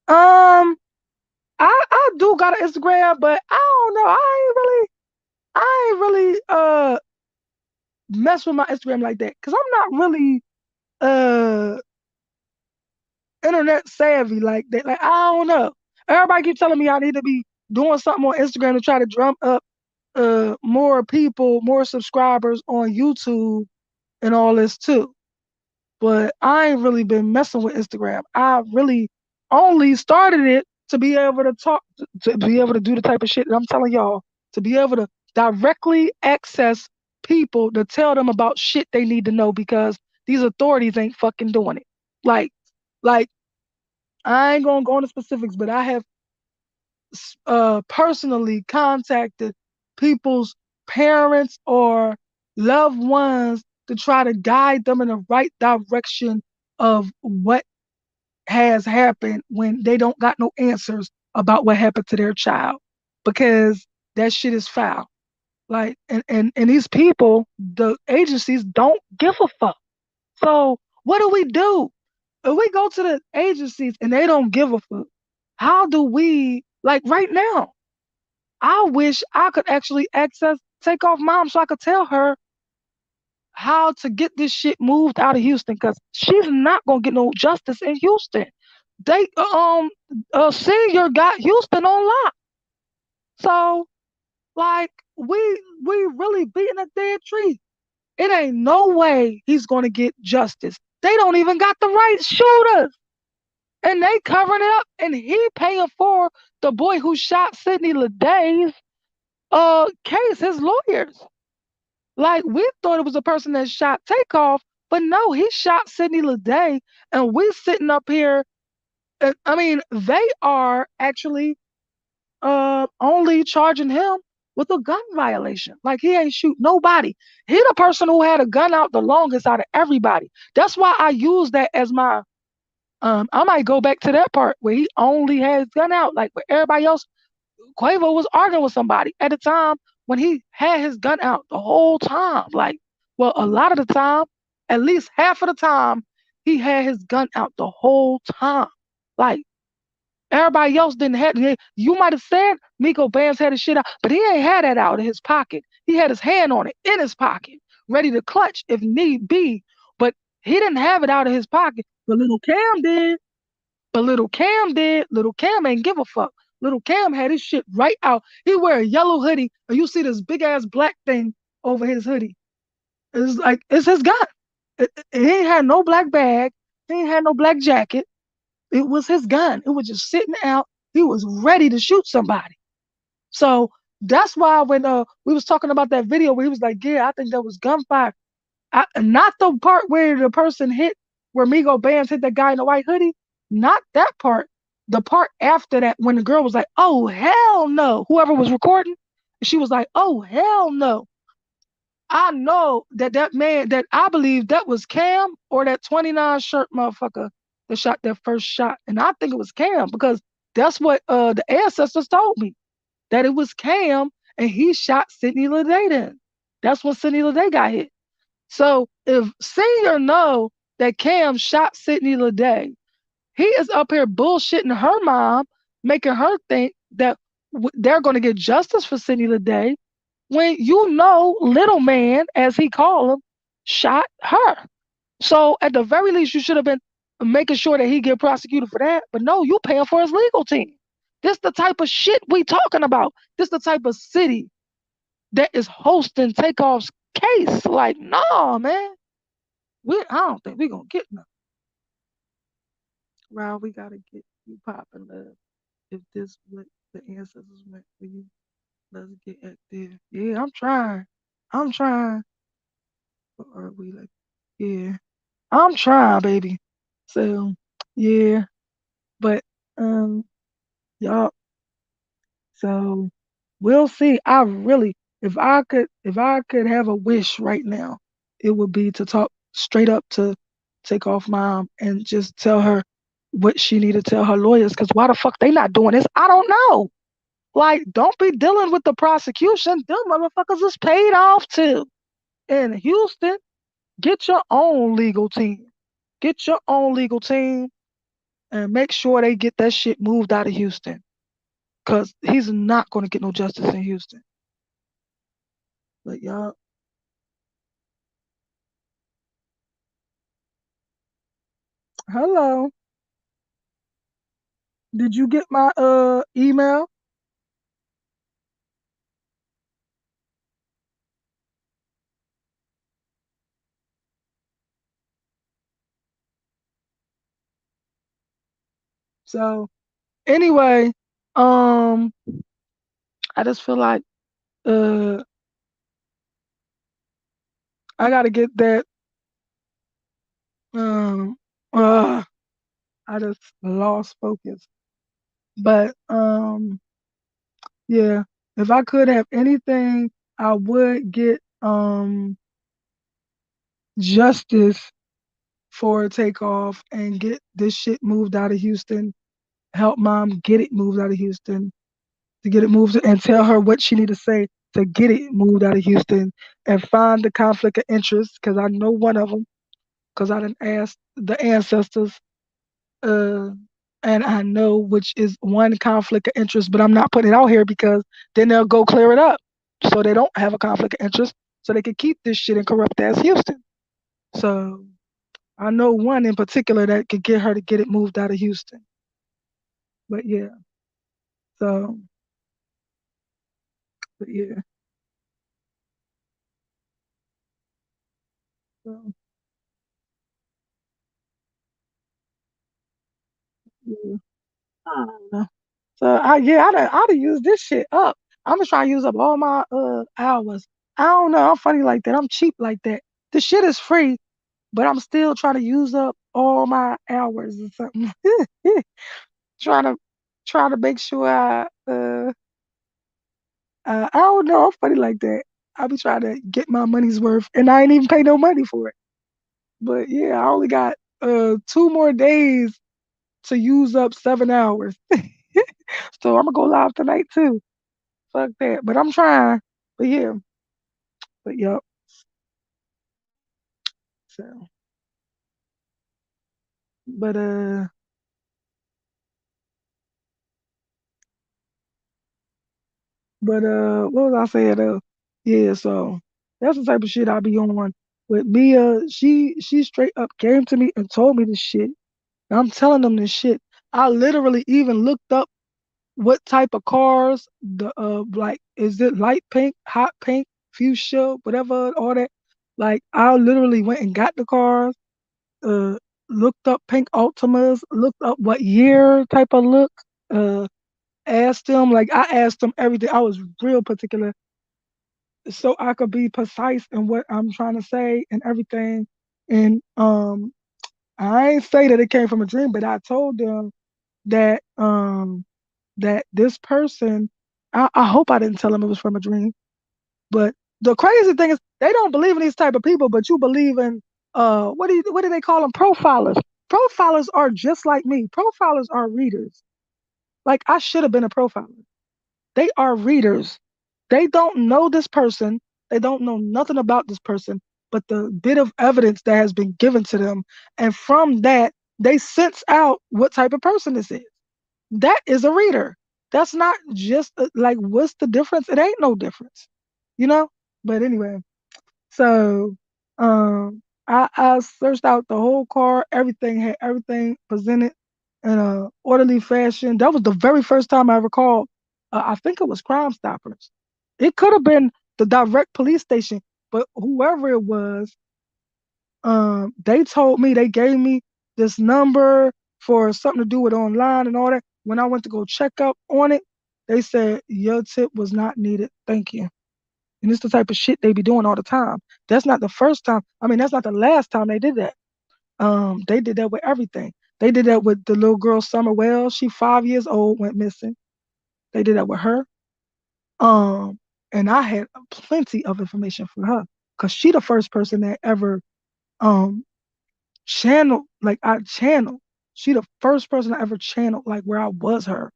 Um, I do got an Instagram, but I don't know. I ain't really mess with my Instagram like that, because I'm not really uh internet savvy like that. Like, I don't know. Everybody keep telling me I need to be doing something on Instagram to try to drum up more people, more subscribers on YouTube and all this too. But I ain't really been messing with Instagram. I really only started it to be able to talk, to be able to do the type of shit that I'm telling y'all, to be able to directly access people to tell them about shit they need to know, because these authorities ain't fucking doing it. Like, like I ain't gonna go into specifics, but I have personally contacted people's parents or loved ones to try to guide them in the right direction of what has happened when they don't got no answers about what happened to their child, because that shit is foul. Like, and these people, the agencies don't give a fuck. So what do we do? If we go to the agencies and they don't give a fuck, how do we, like right now? I wish I could actually take off mom so I could tell her how to get this shit moved out of Houston, because she's not gonna get no justice in Houston. They senior got Houston on lock. So like we really beating a dead tree. It ain't no way he's gonna get justice. They don't even got the right shooters. And they covering it up, and he paying for the boy who shot Sidney Leday's case, his lawyers. Like we thought it was a person that shot Takeoff, but no, he shot Sidney Lede, and we sitting up here. I mean, they are actually only charging him with a gun violation. Like he ain't shoot nobody. He the person who had a gun out the longest out of everybody. That's why I use that as my I might go back to that part where he only had his gun out. Like where everybody else, Quavo was arguing with somebody at the time when he had his gun out the whole time. Like, well, a lot of the time, at least half of the time, he had his gun out the whole time. Like everybody else didn't have it. You might have said Miko Bands had his shit out, but he ain't had that out in his pocket. He had his hand on it in his pocket, ready to clutch if need be. But he didn't have it out of his pocket. But little Cam did. But little Cam did. Little Cam ain't give a fuck. Little Cam had his shit right out. He wear a yellow hoodie, and you see this big ass black thing over his hoodie. It's like it's his gun. He ain't had no black bag. He ain't had no black jacket. It was his gun. It was just sitting out. He was ready to shoot somebody. So that's why when we was talking about that video where he was like, "Yeah, I think that was gunfire." Not the part where the person hit, where Migo Bands hit that guy in the white hoodie. Not that part. The part after that, when the girl was like, "Oh hell no!" Whoever was recording, she was like, "Oh hell no!" I know that that man, that I believe that was Cam or that 29 shirt motherfucker that shot that first shot, and I think it was Cam because that's what the ancestors told me, that it was Cam and he shot Sidney Lede. Then that's when Sidney Lede got hit. So if Senior know that Cam shot Sidney Lede, he is up here bullshitting her mom, making her think that they're going to get justice for Sidney Lede when you know little man, as he called him, shot her. So at the very least, you should have been making sure that he get prosecuted for that. But no, you paying for his legal team. This the type of shit we talking about. This the type of city that is hosting Takeoff's case. Like, nah, man. I don't think we gonna get nothing. Well, we gotta get you popping, love. If this what the ancestors meant for you, let's get at there. Yeah, I'm trying. I'm trying. Or are we like, yeah, I'm trying, baby. So, yeah, but um, y'all. So we'll see. I really, if I could have a wish right now, it would be to talk straight up to Takeoff mom and just tell her what she need to tell her lawyers. Cause why the fuck they not doing this? I don't know. Like, don't be dealing with the prosecution. Them motherfuckers is paid off too. In Houston, get your own legal team. Get your own legal team and make sure they get that shit moved out of Houston. Cause he's not gonna get no justice in Houston. But y'all, hello. Did you get my email? So anyway, um, I just feel like uh I gotta get that um uh I just lost focus. But yeah, if I could have anything, I would get justice for Takeoff and get this shit moved out of Houston. Help mom get it moved out of Houston, to get it moved, and tell her what she need to say to get it moved out of Houston, and find the conflict of interest, because I know one of them, because I didn't ask the ancestors, uh, and I know which is one conflict of interest, but I'm not putting it out here because then they'll go clear it up, so they don't have a conflict of interest, so they can keep this shit in corrupt ass Houston. So I know one in particular that could get her to get it moved out of Houston. But yeah, so but yeah, so yeah. I don't know. So I yeah, I'd use this shit up. I'm just trying to use up all my hours. I don't know. I'm funny like that. I'm cheap like that. The shit is free, but I'm still trying to use up all my hours or something. trying to trying to make sure I don't know. I'm funny like that. I be trying to get my money's worth, and I ain't even pay no money for it. But yeah, I only got 2 more days to use up 7 hours. So I'm gonna go live tonight too. Fuck that. But I'm trying. But yeah. But yep. So but what was I saying? Yeah, so that's the type of shit I be on. With Mia, she straight up came to me and told me this shit. And I'm telling them this shit. I literally even looked up what type of cars the like is it light pink, hot pink, fuchsia, whatever, all that. Like I literally went and got the cars, uh looked up pink Altimas, looked up what year type of look, uh asked them, like I asked them everything. I was real particular so I could be precise in what I'm trying to say and everything. And I ain't say that it came from a dream, but I told them that that this person I hope I didn't tell them it was from a dream. But the crazy thing is they don't believe in these type of people, but you believe in what do they call them? Profilers. Profilers are just like me. Profilers are readers. Like I should have been a profiler. They are readers. They don't know this person. They don't know nothing about this person, but the bit of evidence that has been given to them. And from that, they sense out what type of person this is. That is a reader. That's not just like, what's the difference? It ain't no difference, you know? But anyway, so I searched out the whole car. Everything had everything presented in a orderly fashion. That was the very first time I ever called. I think it was Crime Stoppers. It could have been the direct police station, but whoever it was, they told me they gave me this number for something to do with online and all that. When I went to go check up on it, they said your tip was not needed. Thank you. And it's the type of shit they be doing all the time. That's not the first time. I mean, that's not the last time they did that. They did that with everything. They did that with the little girl Summer Wells. She 5 years old, went missing. They did that with her. Um, and I had plenty of information for her because she the first person that ever um channeled like I channeled. She the first person I ever channeled like where I was her,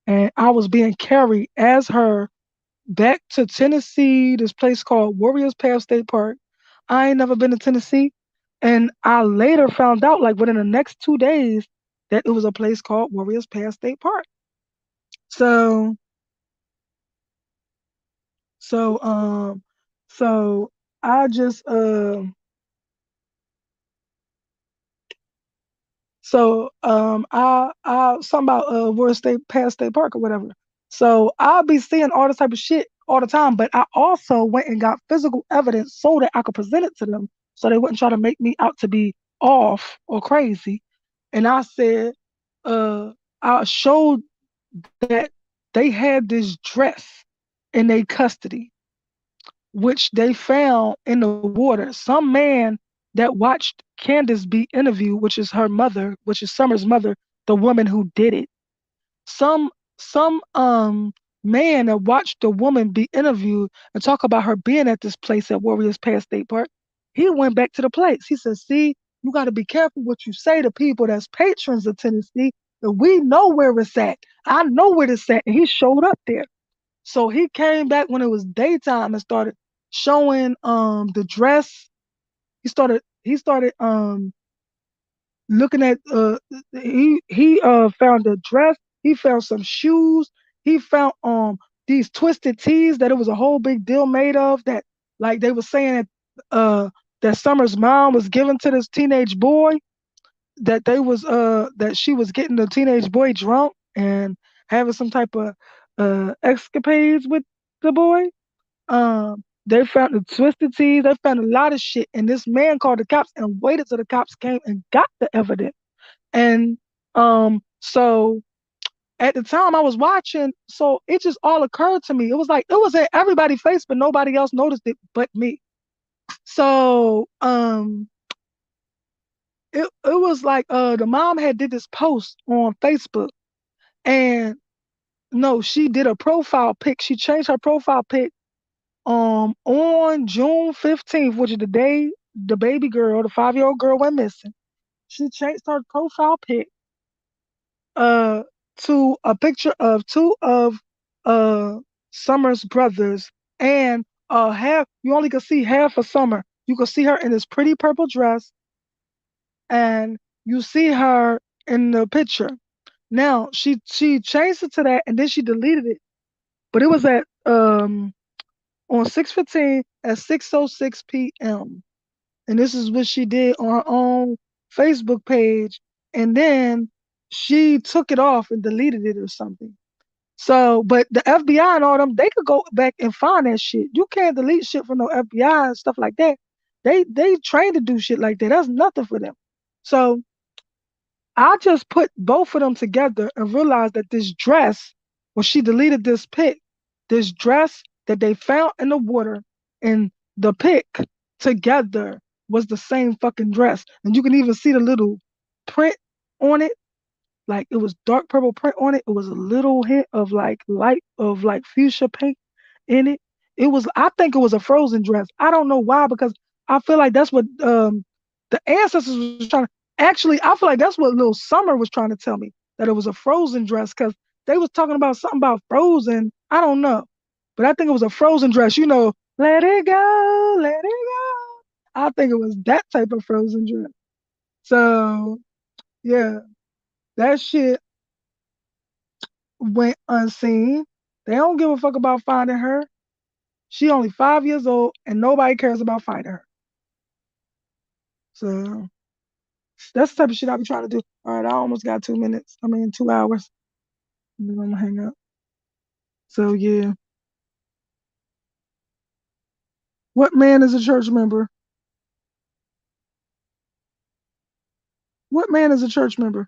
and I was being carried as her back to Tennessee, this place called Warriors Path State Park. I ain't never been to Tennessee. And I later found out, like within the next 2 days, that it was a place called Warriors Path State Park. So, so, so I just, I something about Warriors State Path State Park or whatever. So I'll be seeing all this type of shit all the time, but I also went and got physical evidence so that I could present it to them, so they wouldn't try to make me out to be off or crazy. And I said, I showed that they had this dress in their custody, which they found in the water. Some man that watched Candace be interviewed, which is her mother, which is Summer's mother, the woman who did it. Some man that watched the woman be interviewed and talk about her being at this place at Warriors Pass State Park. He went back to the place. He said, "See, you got to be careful what you say to people that's patrons of Tennessee. And we know where it's at. I know where it's at." And he showed up there. So he came back when it was daytime and started showing the dress. He started looking at he found a dress, he found some shoes, he found these twisted tees that it was a whole big deal made of, that like they were saying that Summer's mom was giving to this teenage boy, that she was getting the teenage boy drunk and having some type of escapades with the boy. They found the twisted tees. They found a lot of shit. And this man called the cops and waited till the cops came and got the evidence. And so at the time I was watching, so it just all occurred to me. It was like it was at everybody's face, but nobody else noticed it but me. So it was like the mom had did this post on Facebook, and no, she did a profile pic. She changed her profile pic on June 15th, which is the day the baby girl, the 5-year-old girl, went missing. She changed her profile pic uh to a picture of two of uh Summer's brothers, and half, you only could see half of Summer. You could see her in this pretty purple dress, and you see her in the picture. Now she changed it to that, and then she deleted it. But it was at on 6:15 at 6:06 p.m. And this is what she did on her own Facebook page, and then she took it off and deleted it or something. So, but the FBI and all them, they could go back and find that shit. You can't delete shit from no FBI and stuff like that. They trained to do shit like that. That's nothing for them. So I just put both of them together and realized that this dress, when she deleted this pic, this dress that they found in the water and the pic together was the same fucking dress. And you can even see the little print on it, like it was dark purple print on it. It was a little hint of like light of like fuchsia pink in it. It was, I think it was a frozen dress. I don't know why, because I feel like that's what the ancestors was trying to, actually I feel like that's what little Summer was trying to tell me, that it was a frozen dress, because they was talking about something about frozen. I don't know. But I think it was a frozen dress, let it go, let it go. I think it was that type of frozen dress. So yeah, that shit went unseen. They don't give a fuck about finding her. She only 5 years old, and nobody cares about finding her. So that's the type of shit I be trying to do. All right, I almost got 2 minutes. I mean 2 hours. And then I'm gonna hang up. So yeah, what man is a church member? What man is a church member?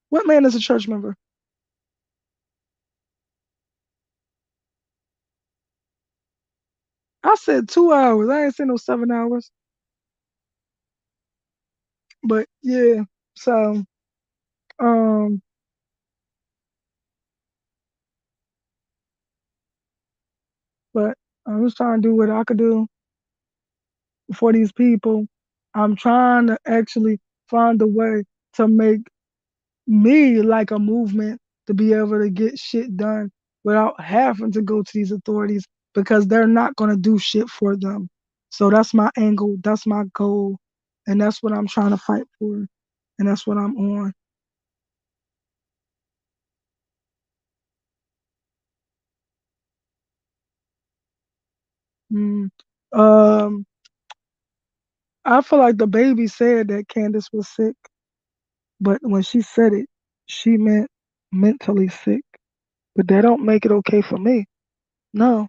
What man is a church member? I said 2 hours. I ain't said no 7 hours. But yeah, so um, but I was trying to do what I could do for these people. I'm trying to actually find a way to make me like a movement to be able to get shit done without having to go to these authorities, because they're not going to do shit for them. So that's my angle, that's my goal, and that's what I'm trying to fight for, and that's what I'm on. Mm. Um, I feel like the baby said that Candace was sick, but when she said it, she meant mentally sick. But that don't make it okay for me. No,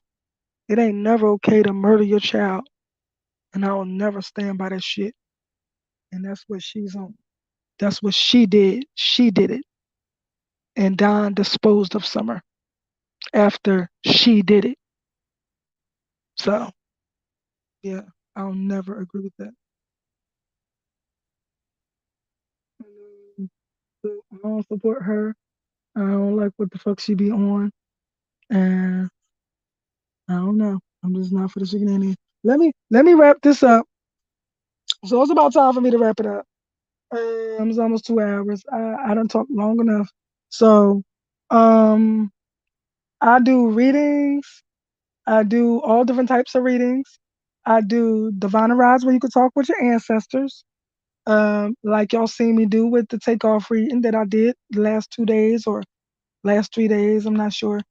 it ain't never okay to murder your child, and I will never stand by that shit. And that's what she's on. That's what she did. She did it. And Don disposed of Summer after she did it. So, yeah, I'll never agree with that. So I don't support her. I don't like what the fuck she be on. And I don't know. I'm just not for the chicken any. Let me wrap this up. So it's about time for me to wrap it up. It's almost 2 hours. I don't talk long enough. So um I do readings. I do all different types of readings. I do Divine Rise, where you can talk with your ancestors. Like y'all seen me do with the takeoff reading that I did the last 2 days or last 3 days, I'm not sure.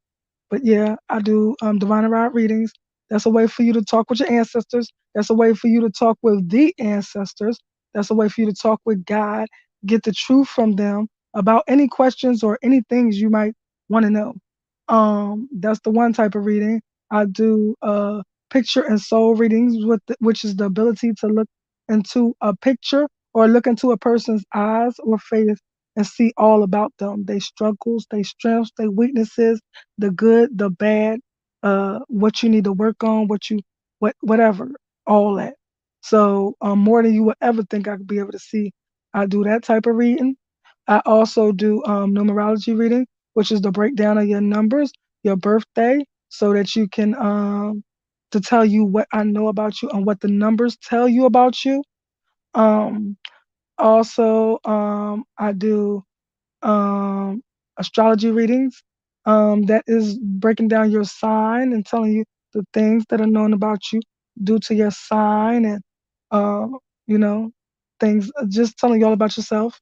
But yeah, I do Divine Rod readings. That's a way for you to talk with your ancestors. That's a way for you to talk with the ancestors. That's a way for you to talk with God, get the truth from them about any questions or any things you might want to know. That's the one type of reading. I do picture and soul readings, which is the ability to look into a picture or look into a person's eyes or face and see all about them, their struggles, their strengths, their weaknesses, the good, the bad, what you need to work on, whatever, all that. So more than you would ever think I could be able to see, I do that type of reading. I also do numerology reading, which is the breakdown of your numbers, your birthday, so that you can to tell you what I know about you and what the numbers tell you about you. Um, Also, I do um, astrology readings. That is breaking down your sign and telling you the things that are known about you due to your sign and, uh, you know, things, just telling you all about yourself.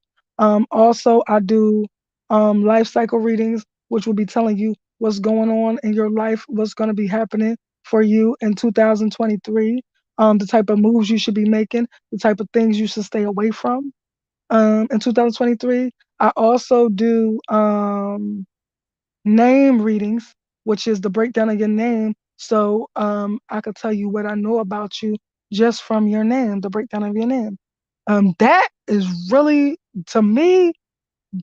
Also, I do life cycle readings, which will be telling you what's going on in your life, what's going to be happening for you in 2023, the type of moves you should be making, the type of things you should stay away from in 2023. I also do name readings, which is the breakdown of your name. So I could tell you what I know about you just from your name, the breakdown of your name. That is really, to me,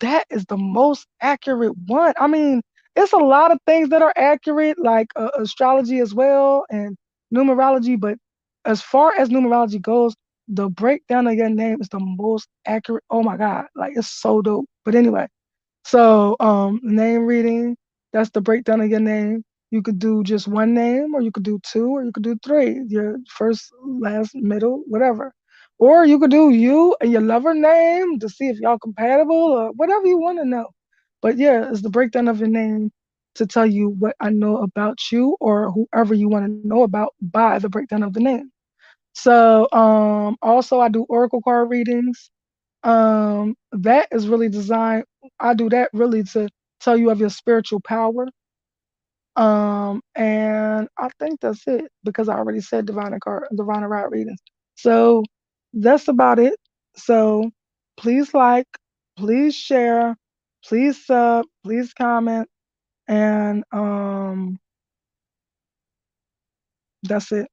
that is the most accurate one. I mean, it's a lot of things that are accurate, like astrology as well and numerology. But as far as numerology goes, the breakdown of your name is the most accurate. Oh my God, like it's so dope. But anyway, so, name reading, that's the breakdown of your name. You could do just one name, or you could do two, or you could do three, your first, last, middle, whatever. Or you could do you and your lover name to see if y'all compatible or whatever you want to know. But yeah, it's the breakdown of your name to tell you what I know about you or whoever you want to know about by the breakdown of the name. So, also I do oracle card readings. That is really designed. I do that really to tell you of your spiritual power. And I think that's it because I already said divine right readings. So that's about it. So please like, please share, please sub, please comment, and that's it.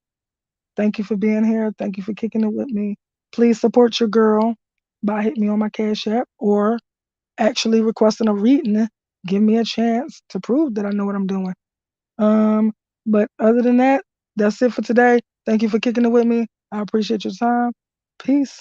Thank you for being here. Thank you for kicking it with me. Please support your girl by hitting me on my Cash App or actually requesting a reading, give me a chance to prove that I know what I'm doing. Um, but other than that, that's it for today. Thank you for kicking it with me. I appreciate your time. Peace.